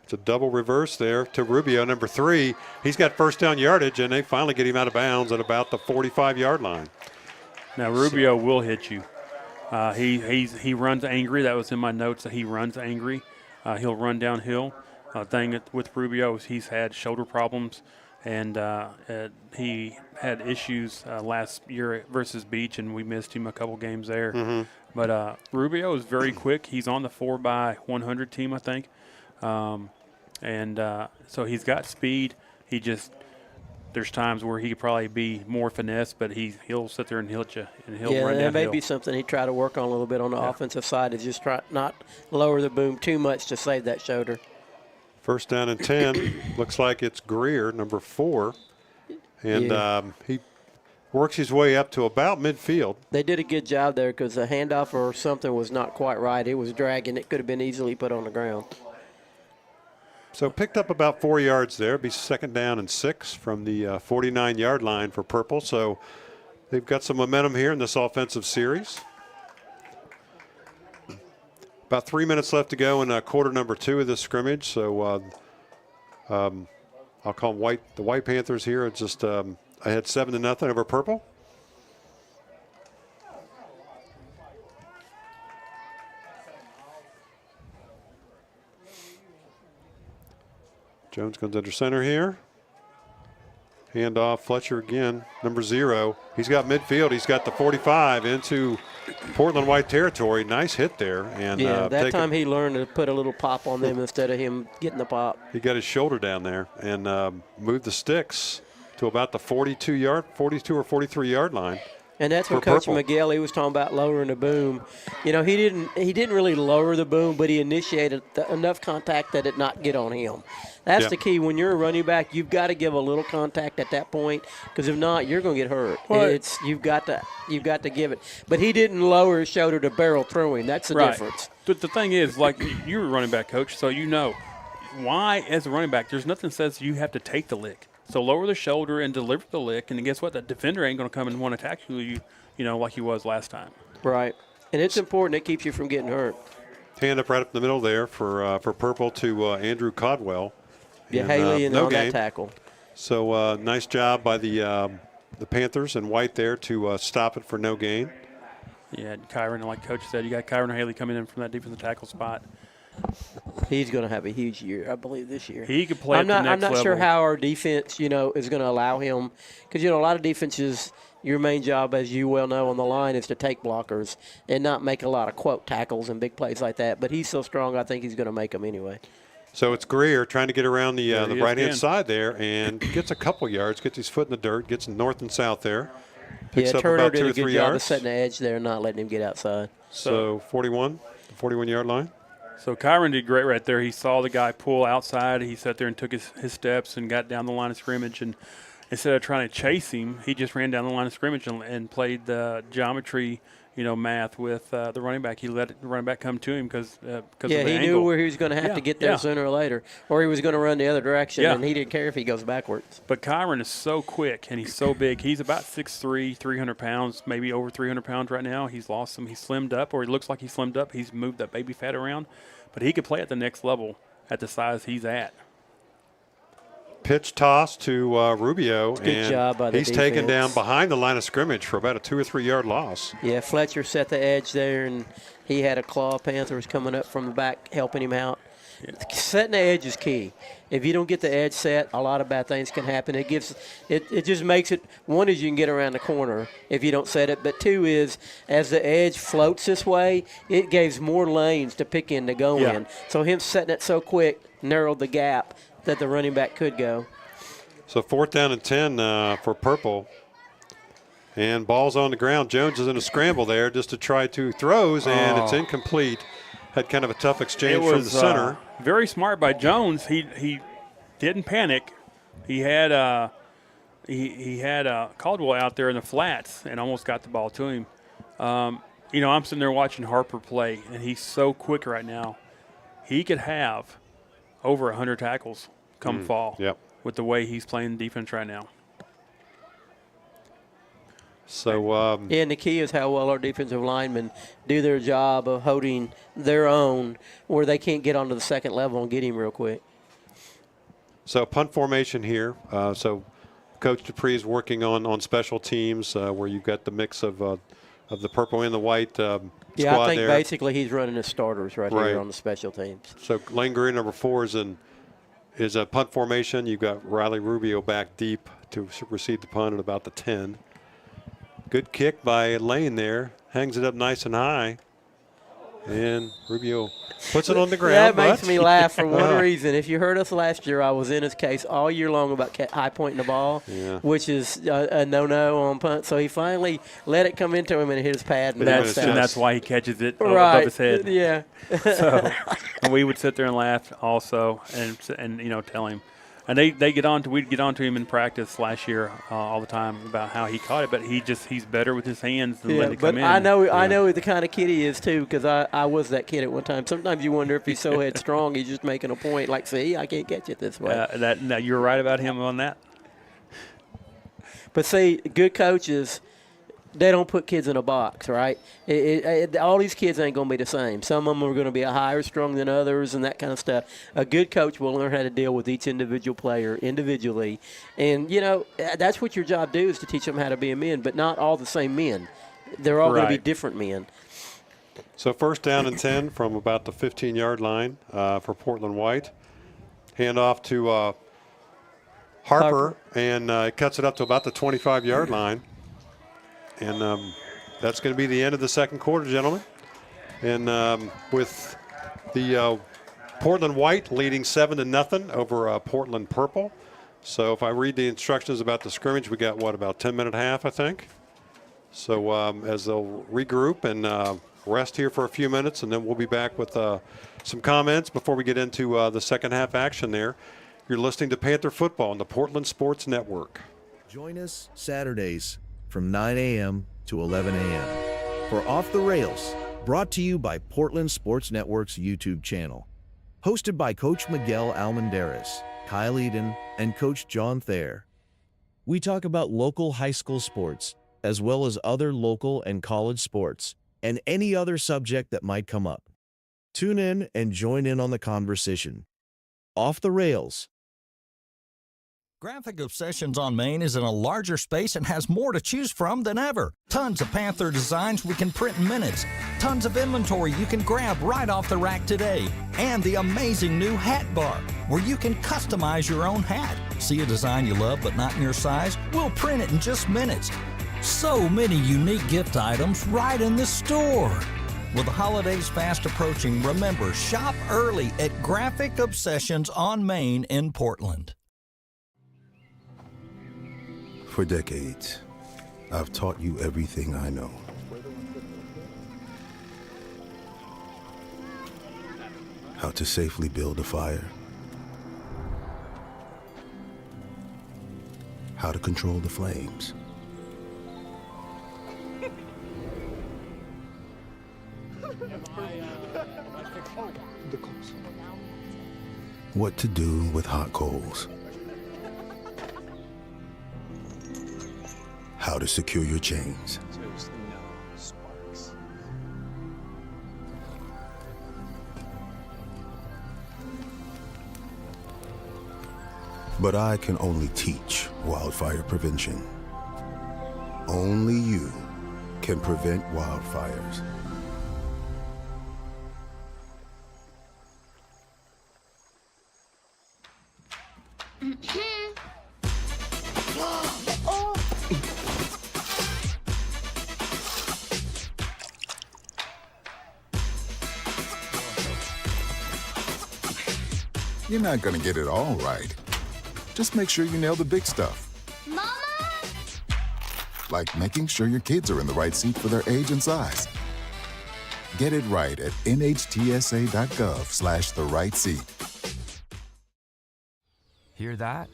It's a double reverse there to Rubio, number 3. He's got first down yardage, and they finally get him out of bounds at about the 45-yard line. Now Rubio will hit you. He runs angry. That was in my notes that he runs angry. He'll run downhill. Thing with Rubio is he's had shoulder problems, and he had issues last year versus Beach, and we missed him a couple games there. But Rubio is very quick. He's on the 4x100 team, I think. So he's got speed. There's times where he could probably be more finesse, but he'll sit there and he'll hit you, and he'll run downhill. Yeah, that may be something he'd try to work on a little bit on the offensive side, is just try not lower the boom too much to save that shoulder. First down and 10. Looks like it's Greer, number 4. And he works his way up to about midfield. They did a good job there because the handoff or something was not quite right. It was dragging. It could have been easily put on the ground. So picked up about 4 yards there. Be 2nd down and 6 from the 49-yard line for Purple. So they've got some momentum here in this offensive series. About 3 minutes left to go in quarter number 2 of this scrimmage. So I'll call them the White Panthers here. It's just ahead 7-0 over Purple. Jones comes under center here. Handoff, Fletcher again, number 0. He's got midfield. He's got the 45 into Portland White territory. Nice hit there. And that time he learned to put a little pop on them instead of him getting the pop. He got his shoulder down there and moved the sticks to about the 42 or 43-yard line. And that's what for Coach Purple. Miguel, he was talking about lowering the boom. You know, he didn't really lower the boom, but he initiated enough contact that it not get on him. That's Yeah. the key. When you're a running back, you've got to give a little contact at that point, because if not, you're going to get hurt. Well, You've got to give it. But he didn't lower his shoulder to barrel throwing. That's the difference. But the thing is, like, you're a running back coach, so you know why, as a running back, there's nothing that says you have to take the lick. So lower the shoulder and deliver the lick, and then guess what? That defender ain't going to come and want to attack you, like he was last time. Right. And it's important. It keeps you from getting hurt. Hand up right up the middle there for Purple to Andrew Codwell. Yeah, And, Haley and no on gain. that tackle. So nice job by the Panthers and White there to stop it for no gain. Yeah, Kyron, like Coach said, you got Kyron Haley coming in from that defensive tackle spot. He's going to have a huge year, I believe, this year. He could play I'm at the not next level. sure how our defense, is going to allow him. Because, a lot of defenses, your main job, as you well know, on the line is to take blockers and not make a lot of, quote, tackles and big plays like that. But he's so strong, I think he's going to make them anyway. So it's Greer trying to get around the he is right-hand again. side there and gets a couple yards, gets his foot in the dirt, gets north and south there. Picks Yeah, up Turner about did 2 a or 3 good job of yards. setting the edge there and not letting him get outside. So 41-yard line. So Kyron did great right there. He saw the guy pull outside. He sat there and took his steps and got down the line of scrimmage. And instead of trying to chase him, he just ran down the line of scrimmage and played the geometry, math with the running back. He let the running back come to him because of the Yeah, he angle. knew where he was going to have to get there sooner or later, or he was going to run the other direction, Yeah. and he didn't care if he goes backwards. But Kyron is so quick and he's so big. He's about 6'3", 300 pounds, maybe over 300 pounds right now. He's lost some. He's slimmed up, or he looks like he's slimmed up. He's moved that baby fat around. But he could play at the next level at the size he's at. Pitch toss to Rubio. Good and job by the he's taken defense. down behind the line of scrimmage for about a 2 or 3 yard loss. Yeah, Fletcher set the edge there, and he had a claw. Panthers coming up from the back helping him out. Setting the edge is key. If you don't get the edge set, a lot of bad things can happen. It just makes it, one is you can get around the corner if you don't set it, but two is as the edge floats this way, it gives more lanes to pick in to go in. So him setting it so quick narrowed the gap that the running back could go. So 4th down and 10 for Purple. And ball's on the ground. Jones is in a scramble there just to try 2 throws, and it's incomplete. Had kind of a tough exchange from the center. Very smart by Jones. He didn't panic. He had Caldwell out there in the flats and almost got the ball to him. I'm sitting there watching Harper play, and he's so quick right now. He could have over 100 tackles come fall with the way he's playing defense right now. So And the key is how well our defensive linemen do their job of holding their own where they can't get onto the second level and get him real quick. So punt formation here. So Coach Dupree is working on special teams where you've got the mix of the purple and the white squad Yeah, I think there. basically he's running his starters right Right. here on the special teams. So Lane Greer, number 4, is a punt formation. You've got Riley Rubio back deep to receive the punt at about the 10. Good kick by Lane there. Hangs it up nice and high. And Rubio puts it on the ground. That makes but- me laugh for one reason. If you heard us last year, I was in his case all year long about high pointing the ball, which is a no-no on punt. So he finally let it come into him and hit his pad. And That's why he catches it right. above his head. Yeah. So and we would sit there and laugh also and tell him. And we'd get on to him in practice last year all the time about how he caught it, but he's better with his hands than letting it come in. I know the kind of kid he is too, because I was that kid at one time. Sometimes you wonder if he's so headstrong, he's just making a point, like, see, I can't catch it this way. Now you're right about him on that. But see, good coaches, they don't put kids in a box, right? All these kids ain't going to be the same. Some of them are going to be higher strung than others and that kind of stuff. A good coach will learn how to deal with each individual player individually. And, that's what your job do is to teach them how to be a man, but not all the same men. They're all going to be different men. So first down and 10 from about the 15-yard line for Portland White. Hand off to Harper, and cuts it up to about the 25-yard line. And that's going to be the end of the second quarter, gentlemen. And with the Portland White leading 7-0 over Portland Purple. So if I read the instructions about the scrimmage, we got, about 10-minute half, I think. So as they'll regroup and rest here for a few minutes, and then we'll be back with some comments before we get into the second half action there. You're listening to Panther Football on the Portland Sports Network. Join us Saturdays from 9 a.m. to 11 a.m. for Off the Rails, brought to you by Portland Sports Network's YouTube channel. Hosted by Coach Miguel Almendarez, Kyle Eden, and Coach John Thayer. We talk about local high school sports, as well as other local and college sports, and any other subject that might come up. Tune in and join in on the conversation. Off the Rails. Graphic Obsessions on Main is in a larger space and has more to choose from than ever. Tons of Panther designs we can print in minutes. Tons of inventory you can grab right off the rack today. And the amazing new Hat Bar, where you can customize your own hat. See a design you love but not in your size? We'll print it in just minutes. So many unique gift items right in the store. With the holidays fast approaching, remember, shop early at Graphic Obsessions on Main in Portland. For decades, I've taught you everything I know. How to safely build a fire. How to control the flames. What to do with hot coals. How to secure your chains. But I can only teach wildfire prevention. Only you can prevent wildfires. You're not gonna get it all right. Just make sure you nail the big stuff. Mama! Like making sure your kids are in the right seat for their age and size. Get it right at nhtsa.gov/the-right-seat. Hear that?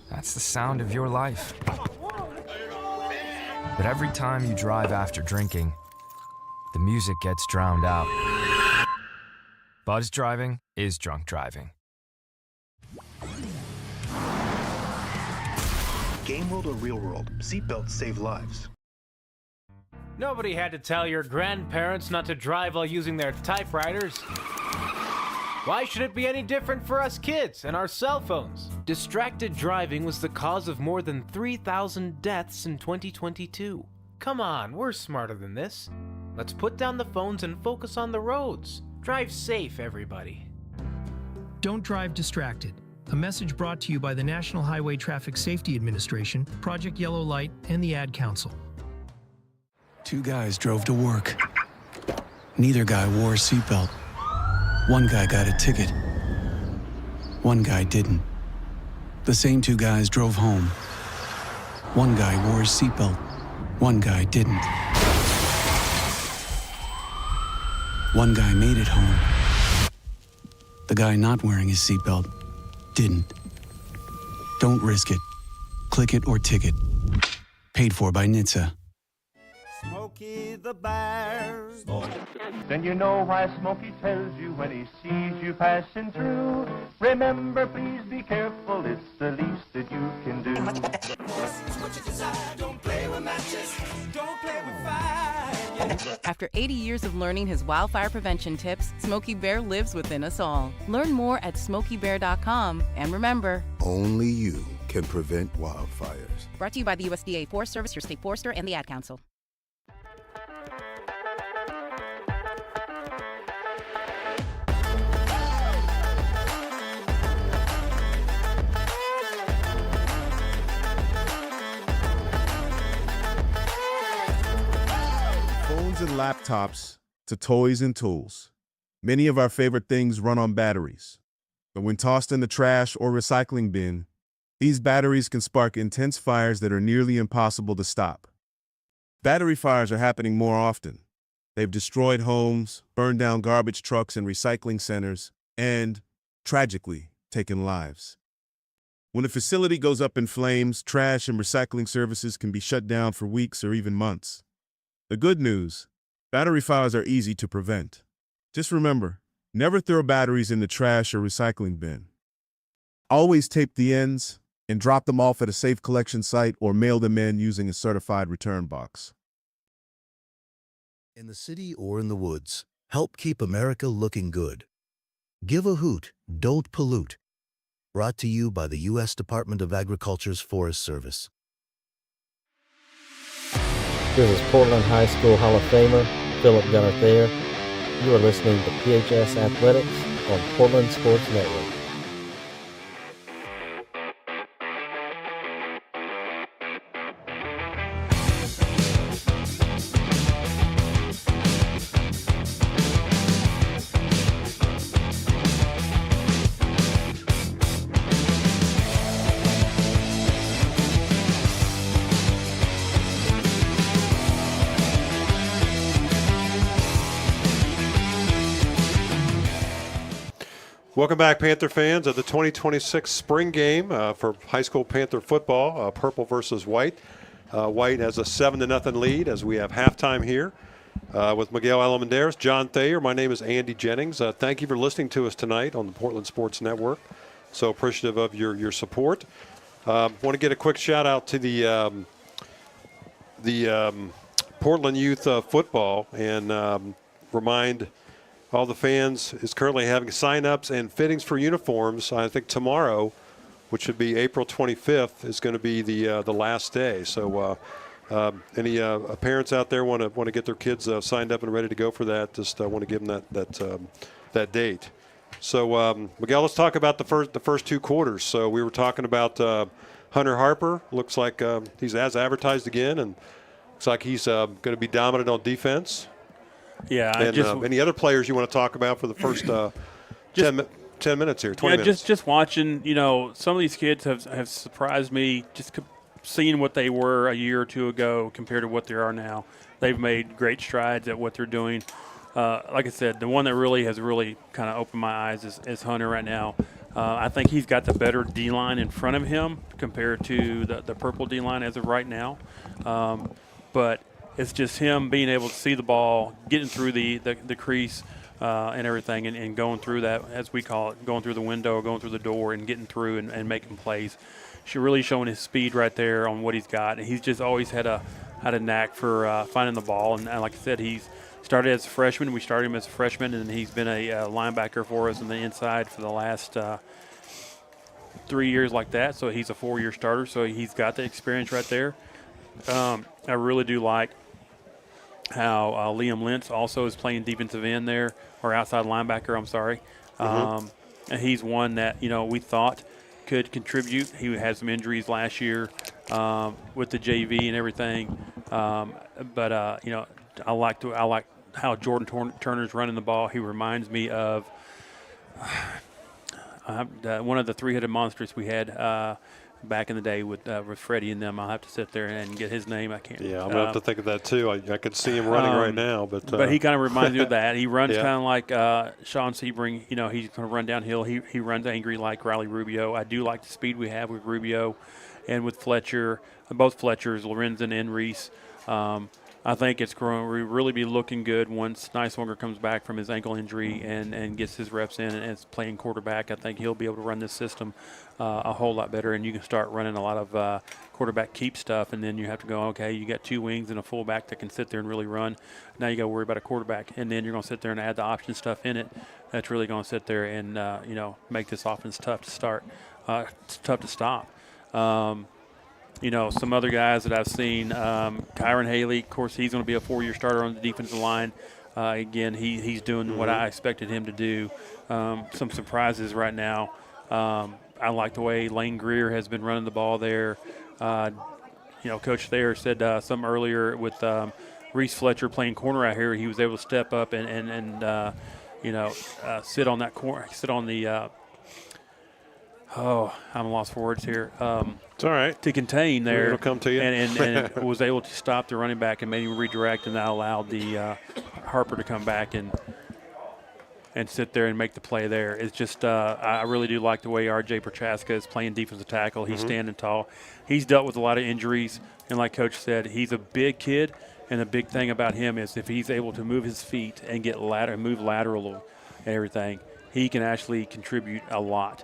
That's the sound of your life. But every time you drive after drinking, the music gets drowned out. Buzz driving is drunk driving. Game world or real world, seatbelts save lives. Nobody had to tell your grandparents not to drive while using their typewriters. Why should it be any different for us kids and our cell phones? Distracted driving was the cause of more than 3,000 deaths in 2022. Come on, we're smarter than this. Let's put down the phones and focus on the roads. Drive safe, everybody. Don't drive distracted. A message brought to you by the National Highway Traffic Safety Administration, Project Yellow Light, and the Ad Council. Two guys drove to work. Neither guy wore a seatbelt. One guy got a ticket. One guy didn't. The same two guys drove home. One guy wore his seatbelt. One guy didn't. One guy made it home. The guy not wearing his seatbelt didn't. Don't risk it. Click it or ticket. Paid for by NHTSA. Smokey the Bear. Then you know why Smokey tells you when he sees you passing through. Remember, please be careful, it's the least that you can do. Don't play with matches, don't play with fire. After 80 years of learning his wildfire prevention tips, Smokey Bear lives within us all. Learn more at SmokeyBear.com. And remember, Only you can prevent wildfires. brought to you by the USDA Forest Service, your state forester, and the Ad Council. Phones and laptops to toys and tools. Many of our favorite things run on batteries. But when tossed in the trash or recycling bin, these batteries can spark intense fires that are nearly impossible to stop. Battery fires are happening more often. They've destroyed homes, burned down garbage trucks and recycling centers, and, tragically, taken lives. When a facility goes up in flames, trash and recycling services can be shut down for weeks or even months. The good news, battery fires are easy to prevent. Just remember, never throw batteries in the trash or recycling bin. Always tape the ends and drop them off at a safe collection site or mail them in using a certified return box. In the city or in the woods, help keep America looking good. Give a hoot, don't pollute. Brought to you by the U.S. Department of Agriculture's Forest Service. This is Portland High School Hall of Famer Philip Gunnar-Thayer. You are listening to PHS Athletics on Portland Sports Network. Welcome back, Panther fans, of the 2026 spring game for high school Panther football, purple versus white. White has a 7-0 lead as we have halftime here with Miguel Almendarez, John Thayer. My name is Andy Jennings. Thank you for listening to us tonight on the Portland Sports Network. So appreciative of your support. Want to get a quick shout out to the Portland Youth football and remind all the fans is currently having sign-ups and fittings for uniforms. I think tomorrow, which would be April 25th, is going to be the last day. So any parents out there want to get their kids signed up and ready to go for that, just want to give them that date. So Miguel, let's talk about the first two quarters. So we were talking about Hunter Harper. Looks like he's as advertised again, and looks like he's going to be dominant on defense. Yeah. And any other players you want to talk about for the first 10 minutes here, 20 minutes? Just watching, some of these kids have surprised me just seeing what they were a year or two ago compared to what they are now. They've made great strides at what they're doing. Like I said, the one that has kind of opened my eyes is Hunter right now. I think he's got the better D-line in front of him compared to the purple D-line as of right now. But it's just him being able to see the ball, getting through the crease and everything, and going through that, as we call it, going through the window or going through the door and getting through and making plays. She's really showing his speed right there on what he's got. And he's just always had a knack for finding the ball. And like I said, he's started as a freshman. We started him as a freshman, and he's been a linebacker for us on the inside for the last 3 years like that. So he's a 4-year starter. So he's got the experience right there. I really do like how Liam Lentz also is playing defensive end there, or outside linebacker, I'm sorry. And he's one that, we thought could contribute. He had some injuries last year with the JV and everything. But I like how Jordan Turner's running the ball. He reminds me of one of the three-headed monsters we had back in the day with Freddie and them. I'll have to sit there and get his name. I can't. Yeah, I'm going to have to think of that too. I could see him running right now. But he kind of reminds me of that. He runs Yeah. kind of like Sean Sebring. You know, he's going to run downhill. He runs angry like Riley Rubio. I do like the speed we have with Rubio and with Fletcher, both Fletchers, Lorenzen and Reese. I think it's going to really be looking good once Niswonger comes back from his ankle injury and gets his reps in and is playing quarterback. I think he'll be able to run this system a whole lot better, and you can start running a lot of quarterback keep stuff, and then you have to go, okay, you got 2 wings and a fullback that can sit there and really run. Now you got to worry about a quarterback, and then you're going to sit there and add the option stuff in it. That's really going to sit there and make this offense tough to start, tough to stop. Some other guys that I've seen, Kyron Haley, of course, he's going to be a 4-year starter on the defensive line. Again, he's doing what I expected him to do. Some surprises right now. I like the way Lane Greer has been running the ball there. Coach Thayer said some earlier with Reese Fletcher playing corner out here, he was able to step up and sit on that corner, sit on the I'm lost for words here. It's all right. To contain there. It'll come to you. And was able to stop the running back and made him redirect, and that allowed the Harper to come back and sit there and make the play there. It's just I really do like the way R.J. Prochaska is playing defensive tackle. He's standing tall. He's dealt with a lot of injuries, and like Coach said, he's a big kid, and the big thing about him is if he's able to move his feet and move lateral and everything, he can actually contribute a lot.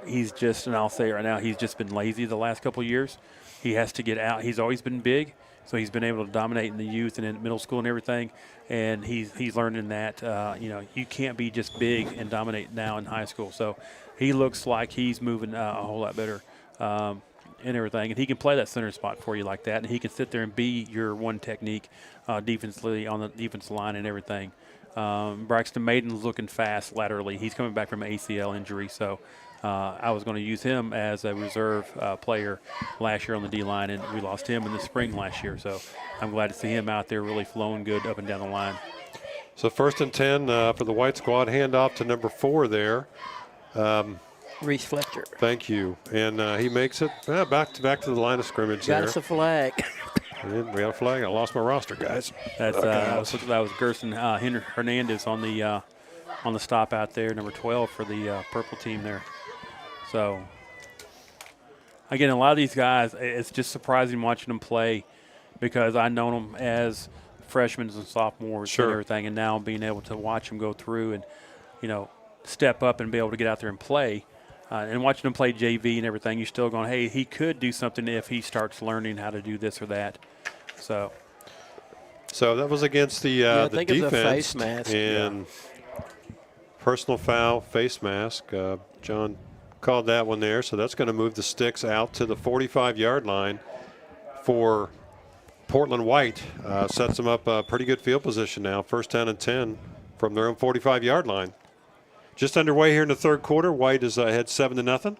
He's just, and I'll say it right now, he's just been lazy the last couple of years. He has to get out. He's always been big, so he's been able to dominate in the youth and in middle school and everything. And he's learning that, you can't be just big and dominate now in high school. So he looks like he's moving a whole lot better and everything. And he can play that center spot for you like that. And he can sit there and be your one technique defensively on the defensive line and everything. Braxton Maiden's looking fast laterally. He's coming back from an ACL injury, so I was going to use him as a reserve player last year on the D-line, and we lost him in the spring last year. So I'm glad to see him out there really flowing good up and down the line. So 1st and 10 for the White squad. Handoff to number 4 there. Reese Fletcher. Thank you. And he makes it back to the line of scrimmage there. Got us a flag. We got a flag. I lost my roster, guys. That was Gerson Hernandez on the stop out there, number 12 for the purple team there. So, again, a lot of these guys, it's just surprising watching them play because I know them as freshmen and sophomores and everything, and now being able to watch them go through and, step up and be able to get out there and play. And watching them play JV and everything, you're still going, hey, he could do something if he starts learning how to do this or that. So that was against the defense. It was a face mask. And personal foul, face mask. John called that one there, so that's going to move the sticks out to the 45-yard line for Portland White. Sets them up a pretty good field position now. 1st down and 10 from their own 45-yard line. Just underway here in the 3rd quarter. White is ahead 7-0.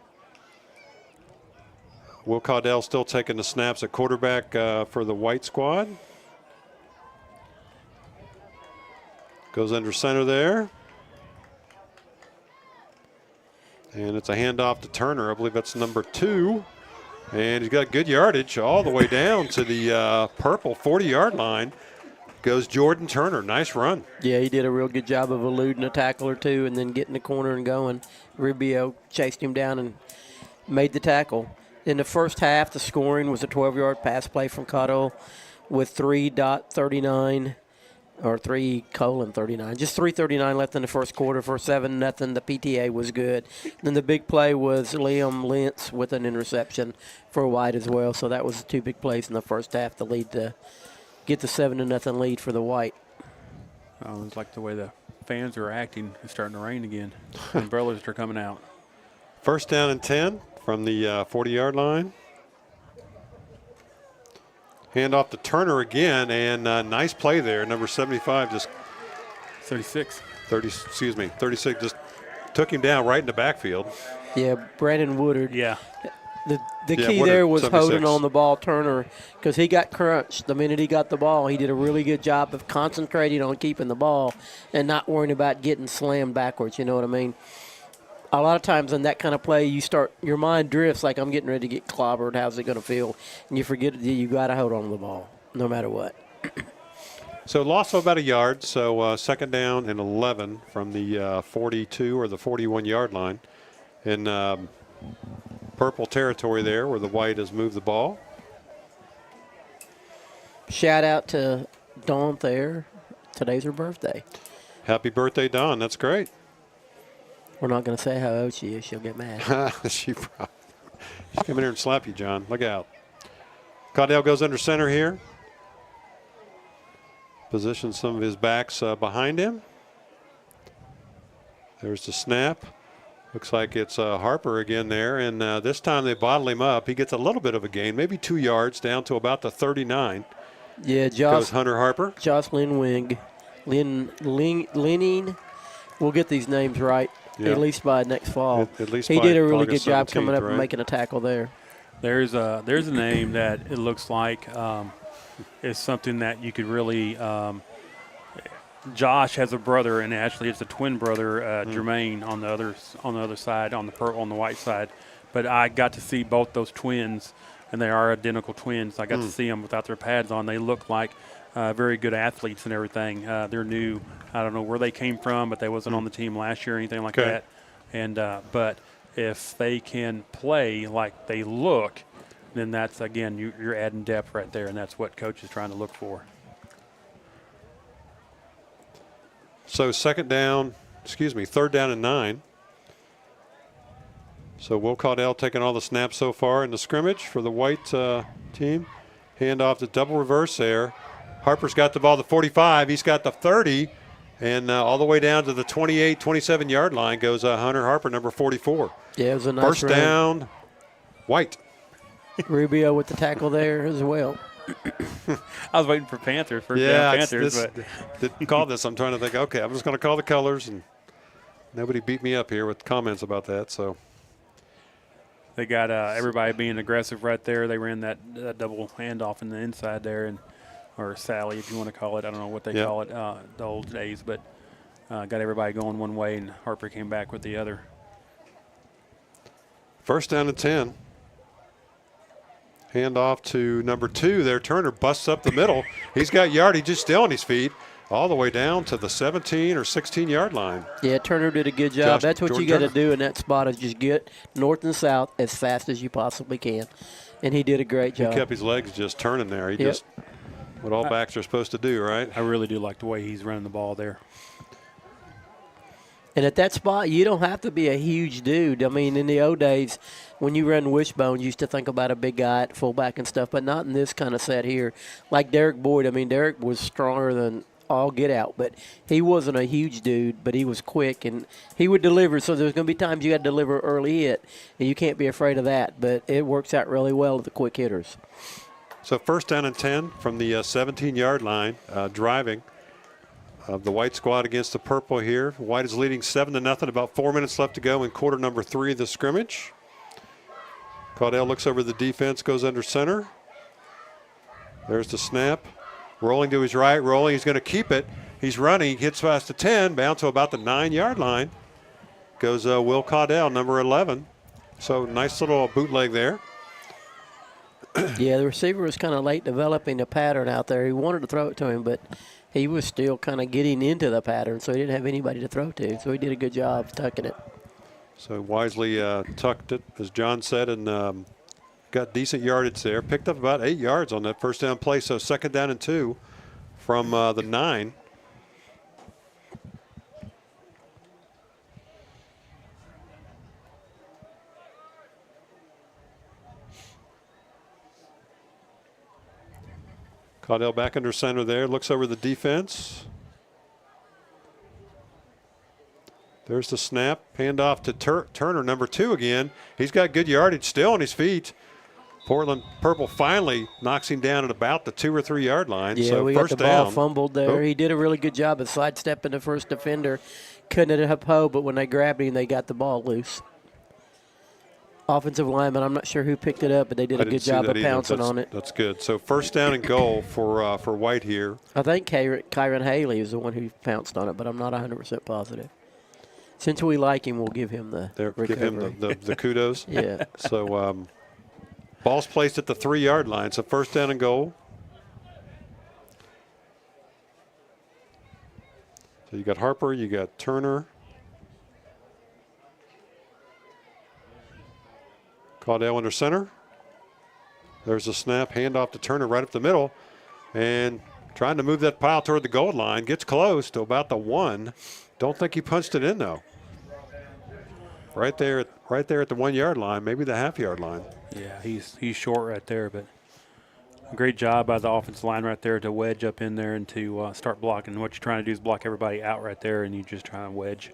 Will Caudell still taking the snaps at quarterback for the White squad. Goes under center there. And it's a handoff to Turner. I believe that's number 2. And he's got good yardage all the way down to the purple 40-yard line. Goes Jordan Turner. Nice run. Yeah, he did a real good job of eluding a tackle or two and then getting the corner and going. Rubio chased him down and made the tackle. In the first half, the scoring was a 12-yard pass play from Cotto with 3.39 or 3:39. Just 3:39 left in the first quarter for 7-0. The PTA was good. Then the big play was Liam Lentz with an interception for White as well. So that was the 2 big plays in the first half to lead to get the 7-0 lead for the White. Oh, it's like the way the fans are acting. It's starting to rain again. Umbrellas are coming out. 1st down and 10 from the 40-yard line. Hand off to Turner again, and nice play there. Number 75 just 36 just took him down right in the backfield. Yeah, Brandon Woodard. Yeah. The key Woodard, there was 76. holding on the ball, Turner, because he got crunched the minute he got the ball. He did a really good job of concentrating on keeping the ball and not worrying about getting slammed backwards, you know what I mean? a lot of times in that kind of play, your mind drifts like I'm getting ready to get clobbered. How's it going to feel? And you forget that you got to hold on to the ball no matter what. So loss of about a yard. So second down and 11 from the 42 or the 41-yard line in purple territory there where the white has moved the ball. Shout out to Dawn Thayer. Today's her birthday. Happy birthday, Dawn. That's great. We're not going to say how old she is. She'll get mad. She'll come in here and slap you, John. Look out. Caudell goes under center here. Positions some of his backs behind him. There's the snap. Looks like it's Harper again there. And this time they bottle him up. He gets a little bit of a gain, maybe 2 yards down to about the 39. Yeah, goes Hunter Harper. Jocelyn Wing. Leaning. We'll get these names right. Yeah. At least by next fall. At least he by did a really August good job 17th, coming up right? and making a tackle there. There's a name that it looks like is something that you could really. Josh has a brother, and actually it's a twin brother, Jermaine, on the other side, on the white side. But I got to see both those twins, and they are identical twins. I got to see them without their pads on. They look like very good athletes and everything. They're new. I don't know where they came from, but they wasn't on the team last year or anything like that. And but if they can play like they look, then that's, again, you're adding depth right there, and that's what Coach is trying to look for. So third down and 9. So Will Caudell taking all the snaps so far in the scrimmage for the white team. Hand off to double reverse there. Harper's got the ball at the 45. He's got the 30. And all the way down to the 28, 27-yard line goes Hunter Harper, number 44. Yeah, it was a nice First run. down, White. Rubio with the tackle there as well. I was waiting for Panthers. Didn't call this. I'm trying to think, okay, I'm just going to call the colors. And nobody beat me up here with comments about that. So they got everybody being aggressive right there. They ran that double handoff in the inside there, or Sally, if you want to call it. I don't know what they call it the old days, but got everybody going one way, and Harper came back with the other. First down and 10. Hand off to number 2 there. Turner busts up the middle. He's got yardage just still on his feet all the way down to the 17 or 16-yard line. Yeah, Turner did a good job. That's what you got to do in that spot is just get north and south as fast as you possibly can. And he did a great job. He kept his legs just turning there. He just what all backs are supposed to do, right? I really do like the way he's running the ball there. And at that spot, you don't have to be a huge dude. I mean, in the old days, when you run wishbone, you used to think about a big guy at fullback and stuff, but not in this kind of set here. Like Derek Boyd, I mean, Derek was stronger than all get out, but he wasn't a huge dude, but he was quick, and he would deliver. So there's going to be times you got to deliver early hit, and you can't be afraid of that, but it works out really well with the quick hitters. So first down and 10 from the 17-yard line, driving. The white squad against the purple here. White is leading 7-0. About 4 minutes left to go in quarter number 3 of the scrimmage. Caudell looks over the defense, goes under center. There's the snap. Rolling to his right, rolling. He's going to keep it. He's running, hits past the 10, bound to about the 9-yard line. Goes Will Caudell, number 11. So nice little bootleg there. Yeah, the receiver was kind of late developing a pattern out there. He wanted to throw it to him, but he was still kind of getting into the pattern, so he didn't have anybody to throw to. So he did a good job tucking it. So wisely tucked it, as John said, and got decent yardage there. Picked up about 8 yards on that first down play. So second down and 2 from the 9. Caudell back under center there, looks over the defense. There's the snap, handoff to Turner, number 2 again. He's got good yardage still on his feet. Portland Purple finally knocks him down at about the 2 or 3 yard line. Yeah, so we first got the ball down. fumbled there. He did a really good job of sidestepping the first defender. Couldn't have up, but when they grabbed him, they got the ball loose. Offensive lineman, I'm not sure who picked it up, but they did a good job of pouncing on it. That's good. So first down and goal for White here. I think Kyron Haley is the one who pounced on it, but I'm not 100% positive. Since we like him, we'll give him the Give him the kudos. Yeah. So ball's placed at the 3-yard line. So first down and goal. So you got Harper, you got Turner. Caudell under center. There's a snap, handoff to Turner right up the middle. And trying to move that pile toward the goal line. Gets close to about the 1. Don't think he punched it in, though. Right there at the 1-yard line, maybe the half-yard line. Yeah, he's short right there, but great job by the offensive line right there to wedge up in there and to start blocking. What you're trying to do is block everybody out right there, and you just try to wedge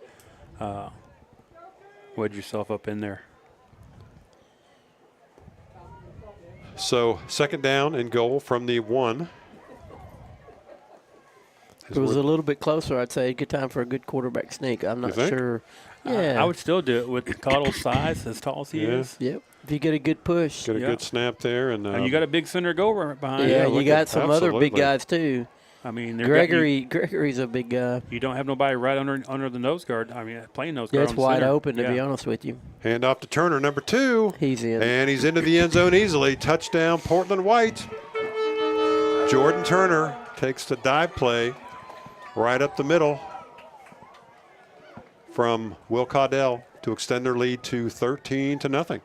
yourself up in there. So second down and goal from the 1. If it was a little bit closer, I'd say good time for a good quarterback sneak. I'm not sure. Yeah. I would still do it with Caudell's size, as tall as he is. Yep. If you get a good push. Get a good snap there. And you got a big center go right behind Yeah, you. you got some other big guys, too. I mean, Gregory's a big guy. You don't have nobody right under the nose guard. I mean, playing nose guard. It's wide open, to be honest with you. Hand off to Turner, number 2. He's in. And he's into the end zone easily. Touchdown, Portland White. Jordan Turner takes the dive play right up the middle from Will Caudell to extend their lead to 13-0.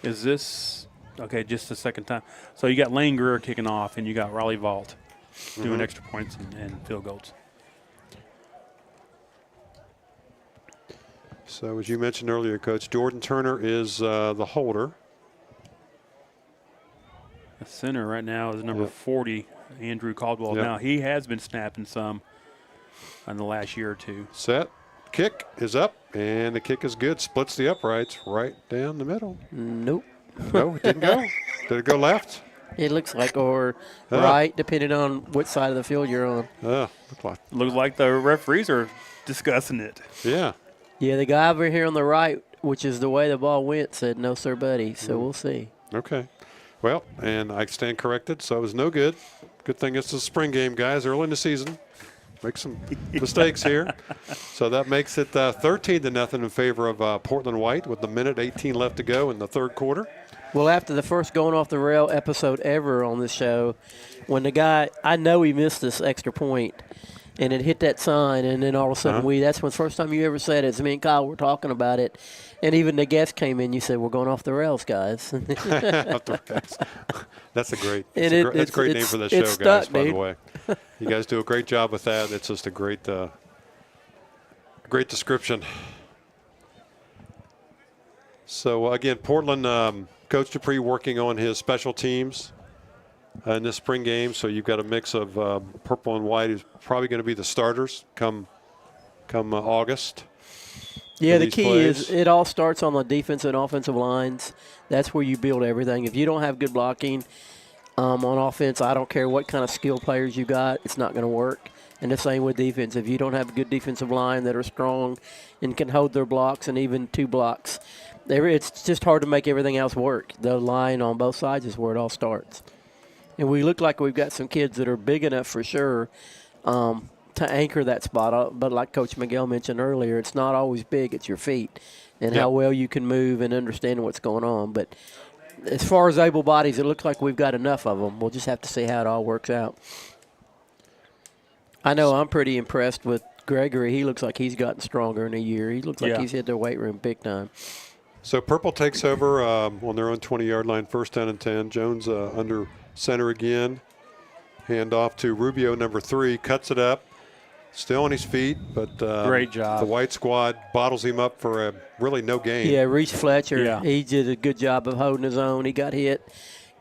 Is this okay? Just the second time. So you got Lane Greer kicking off, and you got Raleigh Vault doing extra points and field goals. So as you mentioned earlier, Coach, Jordan Turner is the holder. The center right now is number 40, Andrew Caldwell. Now he has been snapping some in the last year or two. Set, kick is up, and the kick is good. Splits the uprights right down the middle. Nope. No, it didn't go. Did it go left? It looks like, or right, depending on what side of the field you're on. Looks like the referees are discussing it. Yeah. Yeah, the guy over here on the right, which is the way the ball went, said, no, sir, buddy. So we'll see. Okay. Well, and I stand corrected, so it was no good. Good thing it's a spring game, guys, early in the season. Make some mistakes here. So that makes it 13-0 in favor of Portland White with the 1:18 left to go in the third quarter. Well, after the first going off the rail episode ever on this show, when the guy, I know he missed this extra point, and it hit that sign, and then all of a sudden that's when the first time you ever said it. Me and Kyle were talking about it, and even the guest came in. You said, we're going off the rails, guys. That's a great, that's a great name for the show, stuck, guys, by dude. the way. You guys do a great job with that. It's just a great description. So, again, Portland, Coach Dupree working on his special teams in this spring game. So you've got a mix of purple and white who's probably going to be the starters come August. Yeah, the key is it all starts on the defensive and offensive lines. That's where you build everything. If you don't have good blocking on offense, I don't care what kind of skill players you got, it's not going to work. And the same with defense. If you don't have a good defensive line that are strong and can hold their blocks and even 2 blocks, it's just hard to make everything else work. The line on both sides is where it all starts. And we look like we've got some kids that are big enough for sure to anchor that spot. But like Coach Miguel mentioned earlier, it's not always big, it's your feet and how well you can move and understand what's going on. But as far as able bodies, it looks like we've got enough of them. We'll just have to see how it all works out. I know I'm pretty impressed with Gregory. He looks like he's gotten stronger in a year. He looks like he's hit their weight room big time. So Purple takes over on their own 20-yard line, first down and 10. Jones under center again. Hand off to Rubio, number 3, cuts it up. Still on his feet, but great job. The white squad bottles him up for really no gain. Yeah, Reese Fletcher, he did a good job of holding his own. He got hit.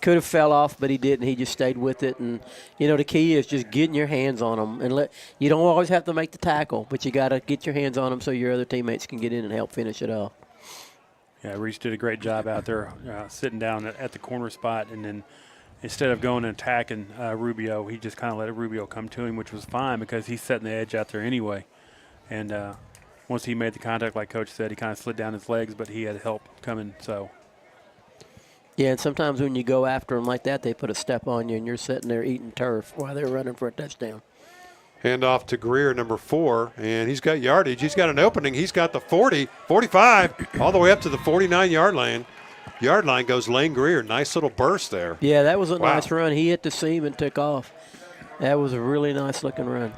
Could have fell off, but he didn't. He just stayed with it. And, the key is just getting your hands on them. And you don't always have to make the tackle, but you got to get your hands on them so your other teammates can get in and help finish it off. Yeah, Reese did a great job out there sitting down at the corner spot, and then instead of going and attacking Rubio, he just kind of let Rubio come to him, which was fine because he's setting the edge out there anyway. And once he made the contact, like Coach said, he kind of slid down his legs, but he had help coming. So. Yeah, and sometimes when you go after them like that, they put a step on you, and you're sitting there eating turf while they're running for a touchdown. Hand off to Greer, number 4, and he's got yardage. He's got an opening. He's got the 40, 45, all the way up to the 49-yard line. Yard line goes Lane Greer. Nice little burst there. Yeah, that was a Wow. nice run. He hit the seam and took off. That was a really nice-looking run.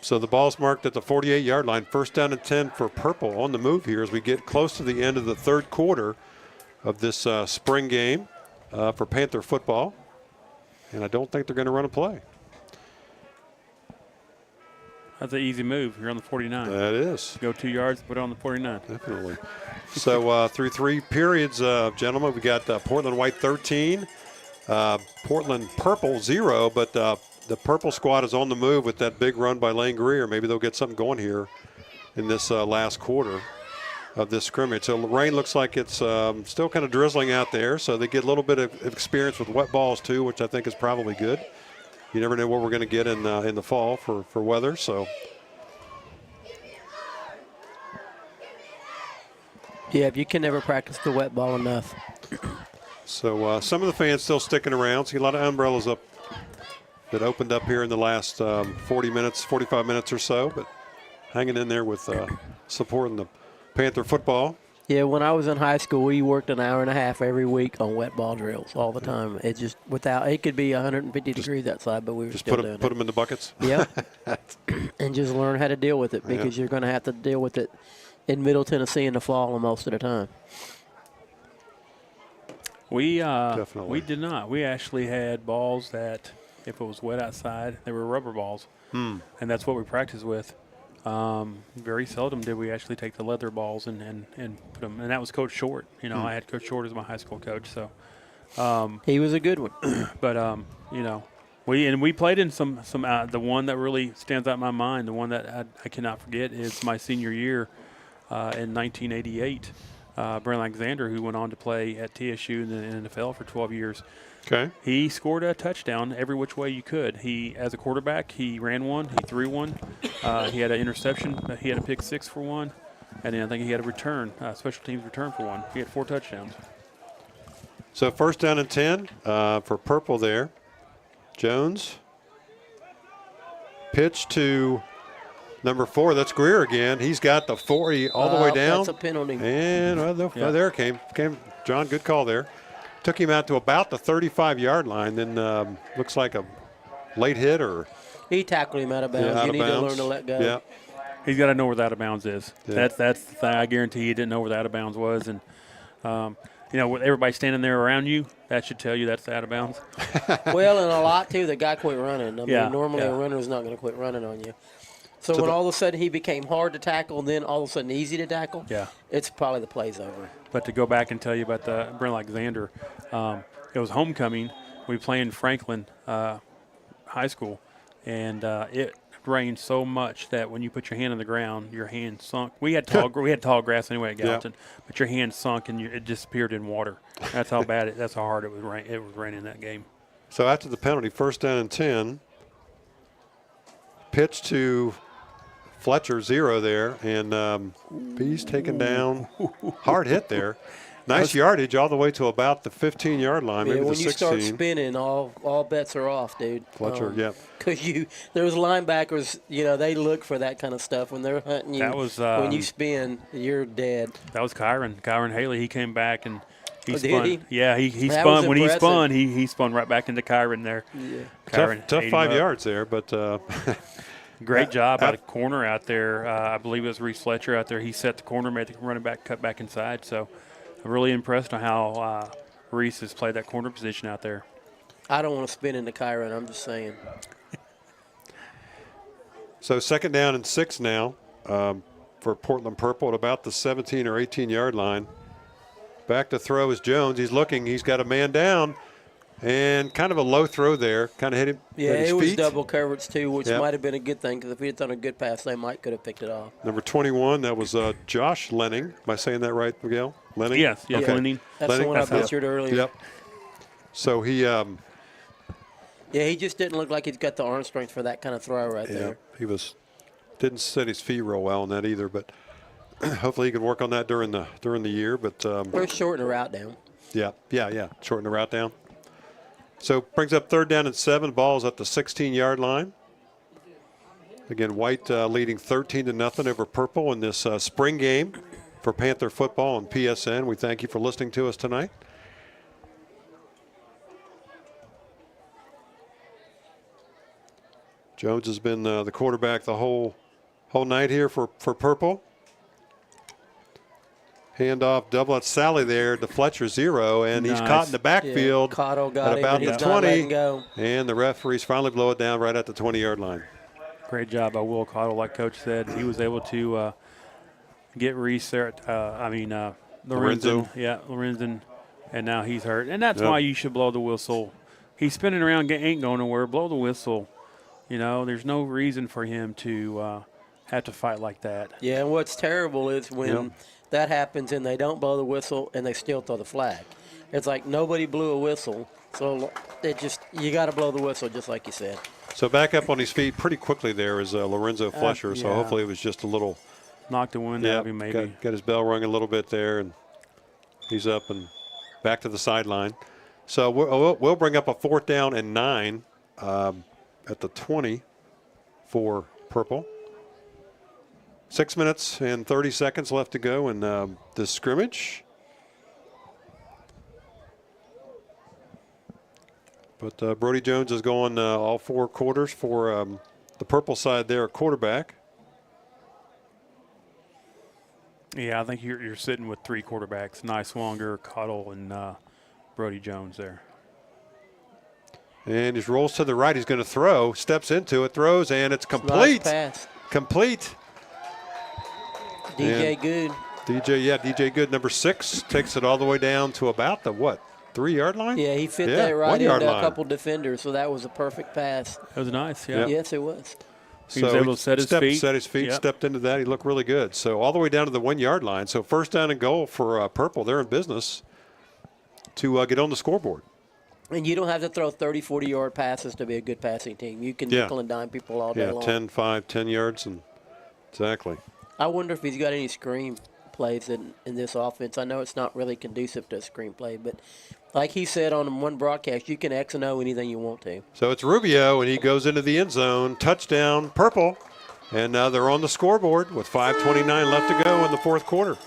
So the ball's marked at the 48-yard line. First down and 10 for Purple on the move here as we get close to the end of the third quarter of this spring game for Panther football. And I don't think they're going to run a play. That's an easy move. You're on the 49. That is. Go 2 yards, put it on the 49. Definitely. So through 3 periods, gentlemen, we got Portland White 13, Portland Purple 0, but the Purple squad is on the move with that big run by Lane Greer. Maybe they'll get something going here in this last quarter of this scrimmage. So rain looks like it's still kind of drizzling out there, so they get a little bit of experience with wet balls too, which I think is probably good. You never know what we're going to get in the fall for weather. So, Yeah, you can never practice the wet ball enough. so some of the fans still sticking around. See a lot of umbrellas up that opened up here in the last 45 minutes or so, but hanging in there with supporting the Panther football. Yeah, when I was in high school, we worked an hour and a half every week on wet ball drills all the time. It just it could be 150 degrees outside, but we were still doing it. Put them in the buckets. Yeah, and just learn how to deal with it because you're going to have to deal with it in Middle Tennessee in the fall most of the time. We did not. We actually had balls that, if it was wet outside, they were rubber balls, and that's what we practiced with. Very seldom did we actually take the leather balls and put them. And that was Coach Short. You know, I had Coach Short as my high school coach, so he was a good one. But you know, we played in some the one that really stands out in my mind. The one that I cannot forget is my senior year in 1988. Brent Alexander, who went on to play at TSU in the NFL for 12 years. Okay. He scored a touchdown every which way you could. He, as a quarterback, he ran one, he threw one. He had an interception. He had a pick 6 for one. And then I think he had a return, special teams return for one. He had 4 touchdowns. So first down and 10 for Purple there. Jones. Pitch to number 4. That's Greer again. He's got the 40 all the way down. That's a penalty. And there it came. John, good call there. Took him out to about the 35-yard line. Then looks like a late hit or. He tackled him out of bounds. Yeah, you need to learn to let go. Yeah. He's got to know where the out of bounds is. Yeah. That's the thing. I guarantee he didn't know where the out of bounds was. And, you know, with everybody standing there around you, that should tell you that's the out of bounds. Well, and a lot, too, the guy quit running. I mean, normally yeah. a runner is not going to quit running on you. So when all of a sudden he became hard to tackle and then all of a sudden easy to tackle, it's probably the play's over. But to go back and tell you about the Brent Alexander, it was homecoming. We played in Franklin High School, and it rained so much that when you put your hand on the ground, your hand sunk. We had tall grass anyway at Gallatin, but your hand sunk and it disappeared in water. That's how bad that's how hard it was rain. It was raining that game. So after the penalty, first down and 10. Pitch to Fletcher, 0 there, and he's taken down. Hard hit there. Nice yardage all the way to about the 15-yard line, maybe when the 16. you start spinning, all bets are off, dude. Fletcher, Because those linebackers, you know, they look for that kind of stuff when they're hunting you. That was when you spin, you're dead. That was Kyron Haley. He came back and he did spun. he? Yeah, he That spun. was When impressive. he spun right back into Kyron there. Yeah. Kyron Tough ate him 5 up. yards there, but great job out of corner out there. I believe it was Reese Fletcher out there. He set the corner, made the running back cut back inside. So I'm really impressed on how Reese has played that corner position out there. I don't want to spin into Kyron. I'm just saying. So second down and 6 now for Portland Purple at about the 17 or 18-yard line. Back to throw is Jones. He's looking. He's got a man down. And kind of a low throw there. Kind of hit him Yeah, at his it was feet. double coverage, too, which Yep. might have been a good thing because if he had done a good pass, they could have picked it off. Number 21, that was Josh Lenning. Am I saying that right, Miguel? Lenning? Yes, Lenning. That's the one I butchered earlier. Yep. So he Yeah, he just didn't look like he's got the arm strength for that kind of throw right there. he didn't set his feet real well on that either, but hopefully he can work on that during the year. But Or shorten the route down. Yeah. Shorten the route down. So brings up third down and 7. Ball's at the 16-yard line. Again, White leading 13-0 over Purple in this spring game for Panther football on PSN. We thank you for listening to us tonight. Jones has been the quarterback the whole night here for Purple. Handoff, double at Sally there to Fletcher, 0, and he's caught in the backfield at about the 20. And the referees finally blow it down right at the 20-yard line. Great job by Will Cottle. Like Coach said, he was able to get Lorenzen. Yeah, Lorenzen, and now he's hurt. And that's why you should blow the whistle. He's spinning around, ain't going nowhere. Blow the whistle. You know, there's no reason for him to have to fight like that. Yeah, and what's terrible is when that happens and they don't blow the whistle and they still throw the flag. It's like nobody blew a whistle, so you got to blow the whistle just like you said. So back up on his feet pretty quickly there is Lorenzo Fletcher. So hopefully it was just a little knocked the wind out of him maybe. Got his bell rung a little bit there, and he's up and back to the sideline. So we'll bring up a 4th down and 9 at the 20 for Purple. 6 minutes and 30 seconds left to go in this scrimmage. But Brody Jones is going all 4 quarters for the Purple side there at quarterback. Yeah, I think you're sitting with 3 quarterbacks, Niswonger, Cottle, and Brody Jones there. And he rolls to the right. He's going to throw, steps into it, throws, and it's complete. Nice pass. Complete. DJ Good. DJ Good, number 6, takes it all the way down to about the 3-yard line? Yeah, he fit that right into a couple defenders, so that was a perfect pass. That was nice, yeah. Yes, it was. He was able to set his feet. Stepped into that. He looked really good. So all the way down to the 1-yard line. So 1st down and goal for Purple. They're in business to get on the scoreboard. And you don't have to throw 30, 40-yard passes to be a good passing team. You can nickel and dime people all day long. 10, 5, 10 yards. Exactly. I wonder if he's got any screen plays in this offense. I know it's not really conducive to a screenplay, but like he said on one broadcast, you can X and O anything you want to. So it's Rubio, and he goes into the end zone. Touchdown, Purple. And now they're on the scoreboard with 5:29 left to go in the 4th quarter.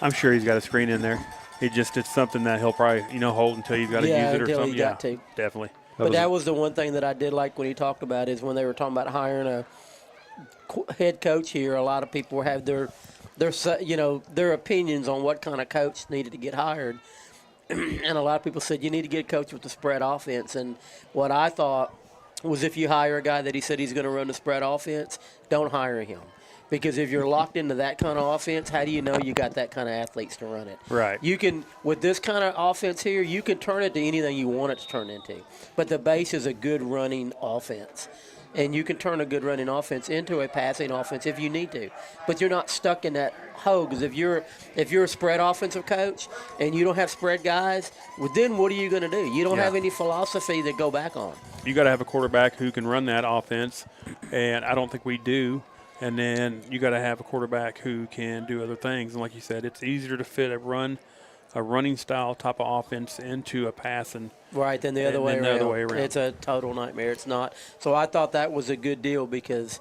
I'm sure he's got a screen in there. It's something that he'll probably hold until you've got to use it or something. Got to. Definitely. But that was the one thing that I did like when he talked about is when they were talking about hiring a head coach here. A lot of people have their opinions on what kind of coach needed to get hired. And a lot of people said you need to get a coach with the spread offense. And what I thought was if you hire a guy that he said he's going to run the spread offense, don't hire him. Because if you're locked into that kind of offense, how do you know you got that kind of athletes to run it? Right. You can, with this kind of offense here, you can turn it to anything you want it to turn into. But the base is a good running offense. And you can turn a good running offense into a passing offense if you need to. But you're not stuck in that hole. Because if you're a spread offensive coach and you don't have spread guys, well, then what are you going to do? You don't have any philosophy to go back on. You got to have a quarterback who can run that offense, and I don't think we do. And then you got to have a quarterback who can do other things. And like you said, it's easier to fit a running style type of offense into a passing. Right, than the other way around. It's a total nightmare. It's not. So I thought that was a good deal because,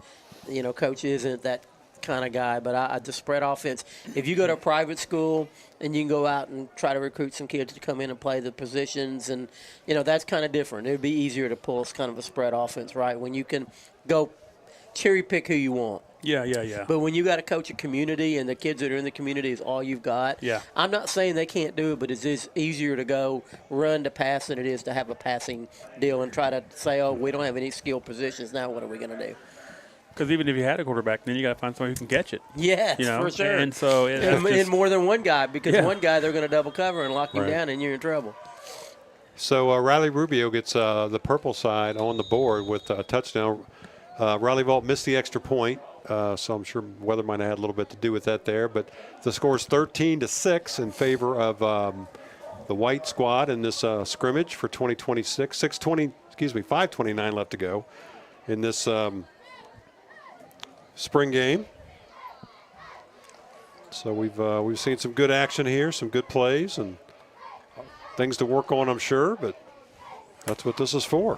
Coach isn't that kind of guy. But the spread offense, if you go to a private school and you can go out and try to recruit some kids to come in and play the positions, and, that's kind of different. It would be easier to pull kind of a spread offense, right, when you can go cherry pick who you want. Yeah. But when you got to coach a community and the kids that are in the community is all you've got, I'm not saying they can't do it, but it's easier to go run to pass than it is to have a passing deal and try to say, oh, we don't have any skill positions now. What are we going to do? Because even if you had a quarterback, then you got to find somebody who can catch it. Yes, for sure. And so and more than one guy, because one guy they're going to double cover and lock him down, and you're in trouble. So Riley Rubio gets the Purple side on the board with a touchdown. Riley Vault missed the extra point, so I'm sure weather might have had a little bit to do with that there. But the score is 13-6 in favor of the White squad in this scrimmage for 2026. 5:29 left to go in this spring game. So we've seen some good action here, some good plays, and things to work on, I'm sure. But that's what this is for.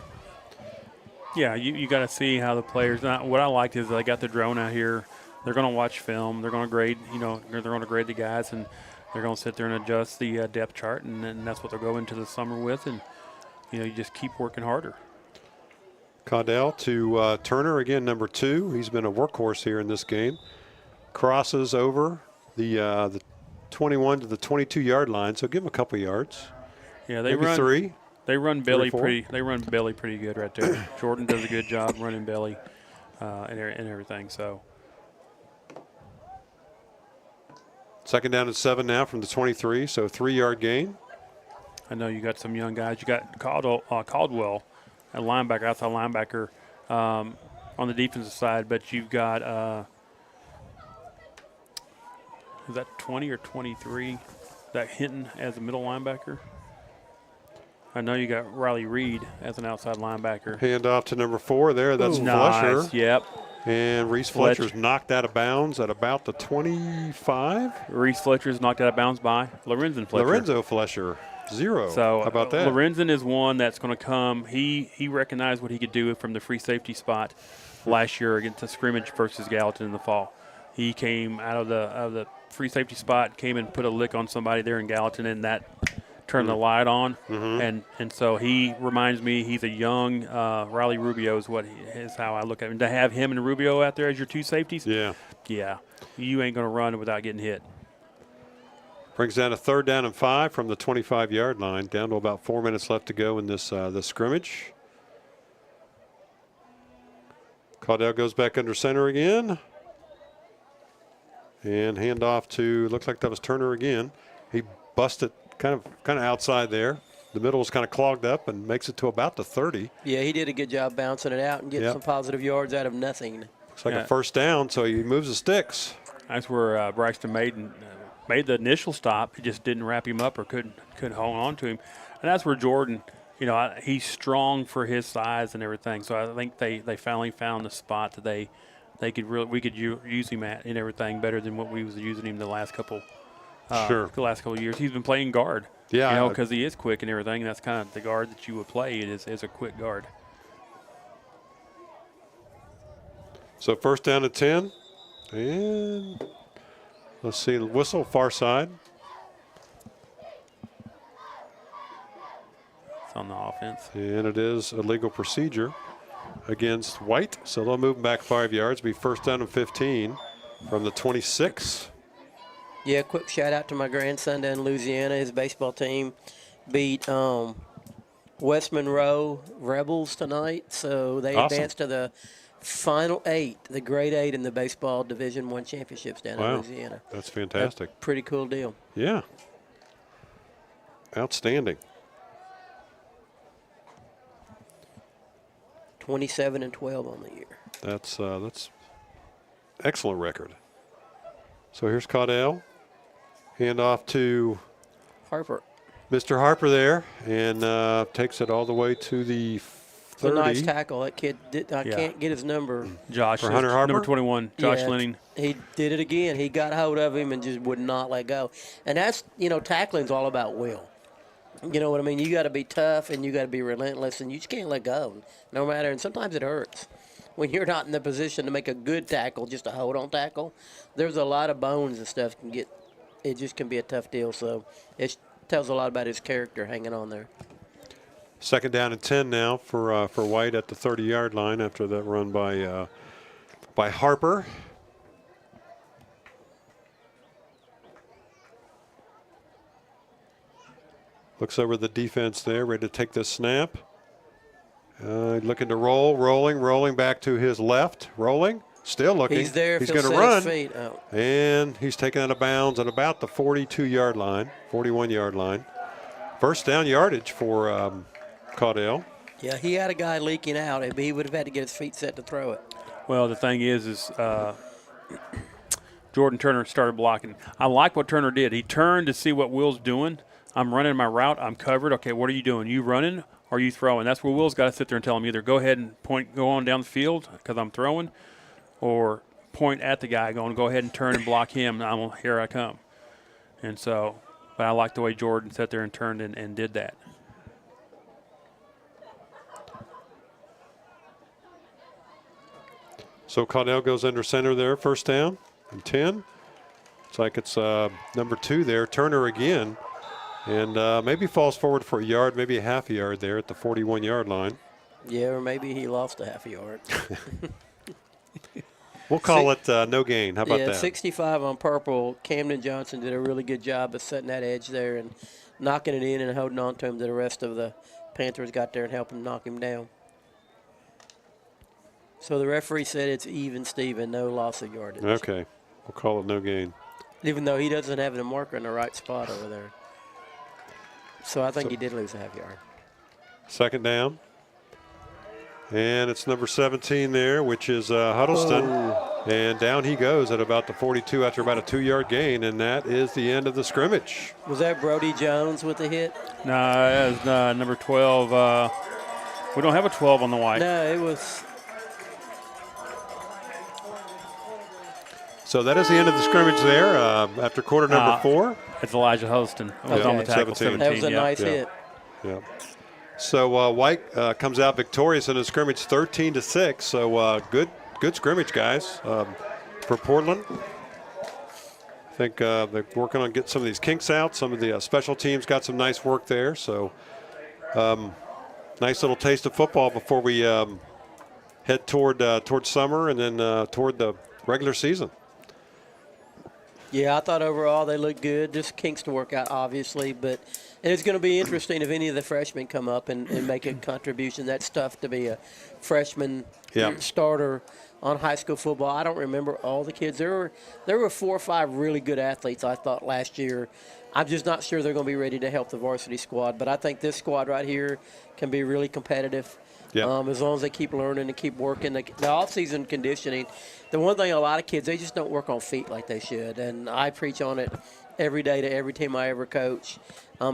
Yeah, you got to see how the players. What I liked is they got the drone out here. They're going to watch film. They're going to grade. They're going to grade the guys, and they're going to sit there and adjust the depth chart, and that's what they'll go into the summer with. And you just keep working harder. Caudell to Turner again, number 2. He's been a workhorse here in this game. Crosses over the 21 to the 22-yard line, so give him a couple yards. Yeah, they maybe run 3. They run belly 4. pretty. They run belly pretty good right there. Jordan does a good job running belly and everything. So. Second down and 7 now from the 23, so 3-yard gain. I know you got some young guys. You got Caldwell, a linebacker, outside linebacker on the defensive side, but you've got is that 20 or 23? That Hinton as a middle linebacker. I know you got Riley Reed as an outside linebacker. Hand off to number 4 there. That's nice. Fletcher. Yep. And Reese Fletcher's knocked out of bounds at about the 25. Reese Fletcher's knocked out of bounds by Lorenzen Fletcher. Lorenzo Fletcher, 0. So how about that? Lorenzen is one that's going to come. He recognized what he could do from the free safety spot last year against the scrimmage versus Gallatin in the fall. He came out of the free safety spot, came and put a lick on somebody there in Gallatin, and that turned the light on. And so he reminds me he's a young Riley Rubio is how I look at him. To have him and Rubio out there as your 2 safeties, yeah, you ain't going to run without getting hit. Brings down a 3rd down and 5 from the 25-yard line, down to about 4 minutes left to go in this scrimmage. Caudell goes back under center again. And handoff to, looks like that was Turner again. He busted kind of outside there. The middle is kind of clogged up and makes it to about the 30. Yeah, he did a good job bouncing it out and getting some positive yards out of nothing. Looks like a first down, so he moves the sticks. That's where Braxton made the initial stop. He just didn't wrap him up or couldn't hold on to him. And that's where Jordan, he's strong for his size and everything. So I think they finally found the spot that we could use him at and everything better than what we was using him the last couple the last couple of years. He's been playing guard. Yeah. Because he is quick and everything. And that's kind of the guard that you would play is a quick guard. So first down and 10. And let's see, whistle far side. It's on the offense. And it is a legal procedure against White. So they'll move back 5 yards, be first down and 15 from the 26. Yeah, quick shout out to my grandson down in Louisiana. His baseball team beat West Monroe Rebels tonight. So they advanced to the final 8, the grade 8 in the baseball Division I championships down in Louisiana. That's fantastic. A pretty cool deal. Yeah. Outstanding. 27-12 on the year. That's excellent record. So here's Caudell. Hand off to Harper. Mr. Harper there, and takes it all the way to the 30. It's a nice tackle. That kid can't get his number. Josh, for Hunter Harper? number 21, Josh Lenning. He did it again. He got hold of him and just would not let go. And that's, tackling's all about will. You know what I mean? You got to be tough and you got to be relentless, and you just can't let go, no matter. And sometimes it hurts when you're not in the position to make a good tackle, just a hold-on tackle. There's a lot of bones and stuff can get. It just can be a tough deal. So it tells a lot about his character hanging on there. Second down and 10 now for White at the 30-yard line after that run by Harper. Looks over the defense there, ready to take this snap. Looking to rolling back to his left, rolling, still looking. He's there. He's going to run, and he's taken out of bounds at about the 42-yard line, 41-yard line. First down yardage for Caudell. Yeah, he had a guy leaking out. He would have had to get his feet set to throw it. Well, the thing is Jordan Turner started blocking. I like what Turner did. He turned to see what Will's doing. I'm running my route. I'm covered. Okay, what are you doing? You running or are you throwing? That's where Will's got to sit there and tell him either go ahead and go on down the field because I'm throwing, or point at the guy going, go ahead and turn and block him. Here I come. And so, but I like the way Jordan sat there and turned and did that. So Caudell goes under center there, first down and 10. Looks like it's number 2 there, Turner again. And maybe falls forward for a yard, maybe a half a yard there at the 41-yard line. Yeah, or maybe he lost a half a yard. We'll call it no gain. How about yeah, that? 65 on purple. Camden Johnson did a really good job of setting that edge there and knocking it in and holding on to him. The rest of the Panthers got there and helped him knock him down. So the referee said it's even, Steven, no loss of yardage. Okay. We'll call it no gain. Even though he doesn't have the marker in the right spot over there. So I think he did lose a half yard. Second down. And it's number 17 there, which is Huddleston. Oh. And down he goes at about the 42 after about a 2-yard gain, and that is the end of the scrimmage. Was that Brody Jones with the hit? No, that was number 12. We don't have a 12 on the white. No, it was. So that is the end of the scrimmage there after quarter number 4. It's Elijah Huddleston. It was on the tackle, 17. That was a nice hit. Yeah. So White comes out victorious in a scrimmage 13-6. So good scrimmage, guys, for Portland. I think they're working on getting some of these kinks out. Some of the special teams got some nice work there. So nice little taste of football before we head toward summer and then toward the regular season. Yeah, I thought overall they looked good. Just kinks to work out, obviously. But it's going to be interesting if any of the freshmen come up and make a contribution. That's tough to be a freshman starter on high school football. I don't remember all the kids. There were 4 or 5 really good athletes, I thought, last year. I'm just not sure they're going to be ready to help the varsity squad. But I think this squad right here can be really competitive. Yep. As long as they keep learning and keep working. The off-season conditioning, the one thing a lot of kids, they just don't work on feet like they should. And I preach on it every day to every team I ever coach.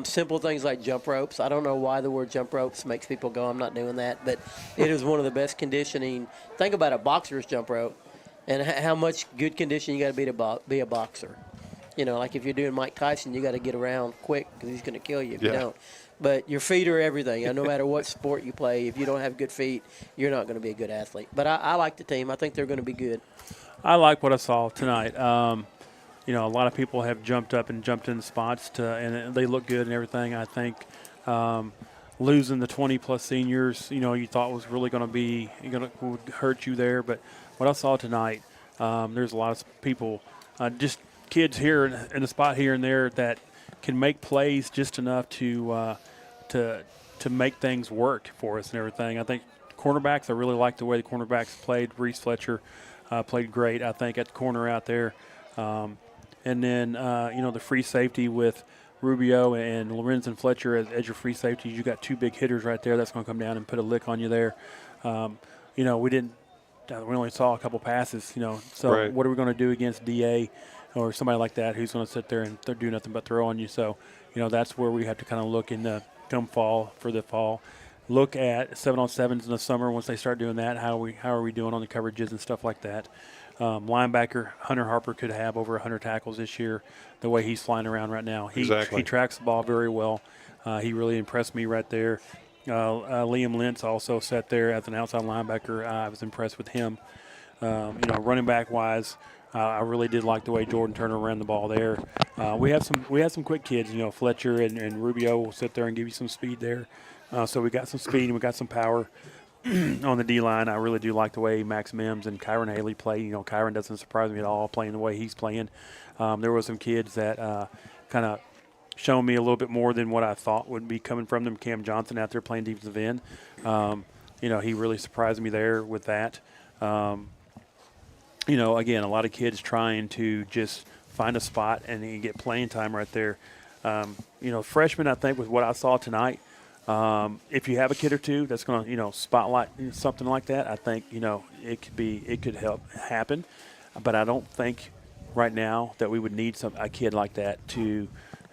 Simple things like jump ropes. I don't know why the word jump ropes makes people go, I'm not doing that. But it is one of the best conditioning. Think about a boxer's jump rope and how much good condition you got to be a boxer. You know, like if you're doing Mike Tyson, you got to get around quick because he's going to kill you if you don't. But your feet are everything. And no matter what sport you play, if you don't have good feet, you're not going to be a good athlete. But I like the team. I think they're going to be good. I like what I saw tonight. You know, a lot of people have jumped up and jumped in spots, and they look good and everything. I think losing the 20-plus seniors, you know, you thought was really going to would hurt you there. But what I saw tonight, there's a lot of people, just kids here in the spot here and there that can make plays just enough to make things work for us and everything. I think cornerbacks, I really like the way the cornerbacks played. Reese Fletcher played great, I think, at the corner out there. And then, you know, the free safety with Rubio and Lorenzen Fletcher as your free safeties. You got 2 big hitters right there that's going to come down and put a lick on you there. You know, we only saw a couple passes, you know. So what are we going to do against DA or somebody like that who's going to sit there and do nothing but throw on you? So, you know, that's where we have to kind of look in the fall. Look at 7-on-7s in the summer once they start doing that. How are we doing on the coverages and stuff like that? Linebacker Hunter Harper could have over 100 tackles this year. The way he's flying around right now, he tracks the ball very well. He really impressed me right there. Liam Lentz also sat there as an outside linebacker. I was impressed with him. You know, running back wise, I really did like the way Jordan Turner ran the ball there. We had some quick kids. You know, Fletcher and Rubio will sit there and give you some speed there. So we got some speed and we got some power on the D-line. I really do like the way Max Mims and Kyron Haley play. You know, Kyron doesn't surprise me at all playing the way he's playing. There were some kids that kind of showed me a little bit more than what I thought would be coming from them. Cam Johnson out there playing defensive end. You know, he really surprised me there with that. You know, again, a lot of kids trying to just find a spot and get playing time right there. You know, freshmen, I think, with what I saw tonight, if you have a kid or two that's going to, you know, spotlight something like that, I think, you know, it could help happen. But I don't think right now that we would need a kid like that to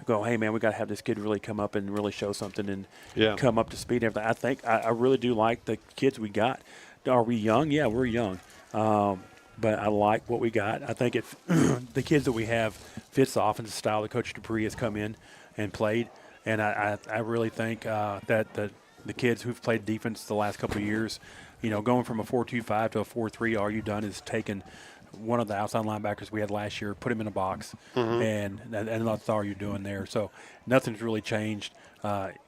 go, hey, man, we got to have this kid really come up and really show something and come up to speed and everything. I think I really do like the kids we got. Are we young? Yeah, we're young. But I like what we got. I think the kids that we have fits the offensive style that Coach Dupree has come in and played. And I really think that the kids who've played defense the last couple of years, going from a 4-2-5 to a 4-3, all you've done is taken one of the outside linebackers we had last year, put him in a box, and that's all you're doing there. So nothing's really changed.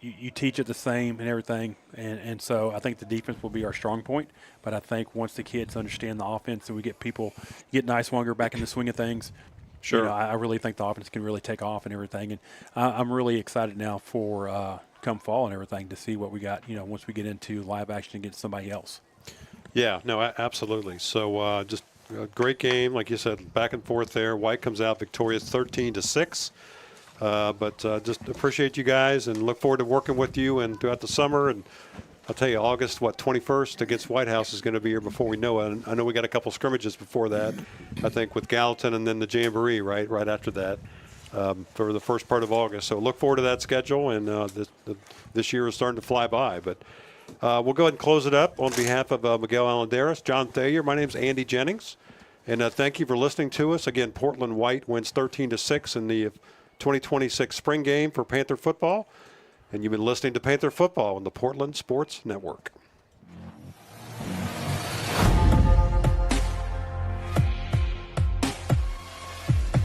You teach it the same and everything, and so I think the defense will be our strong point. But I think once the kids understand the offense and we get Niswonger back in the swing of things, sure. I really think the offense can really take off and everything. And I'm really excited now for come fall and everything to see what we got, once we get into live action against somebody else. Yeah, no, absolutely. So just a great game, like you said, back and forth there. White comes out victorious 13-6. But just appreciate you guys and look forward to working with you and throughout the summer. And I'll tell you, August 21st against White House is going to be here before we know it. And I know we got a couple scrimmages before that, I think with Gallatin and then the Jamboree right after that for the first part of August. So look forward to that schedule. And this year is starting to fly by. But we'll go ahead and close it up on behalf of Miguel Allenderis, John Thayer. My name's Andy Jennings. And thank you for listening to us. Again, Portland White wins 13-6 in the 2026 spring game for Panther football. And you've been listening to Panther Football on the Portland Sports Network.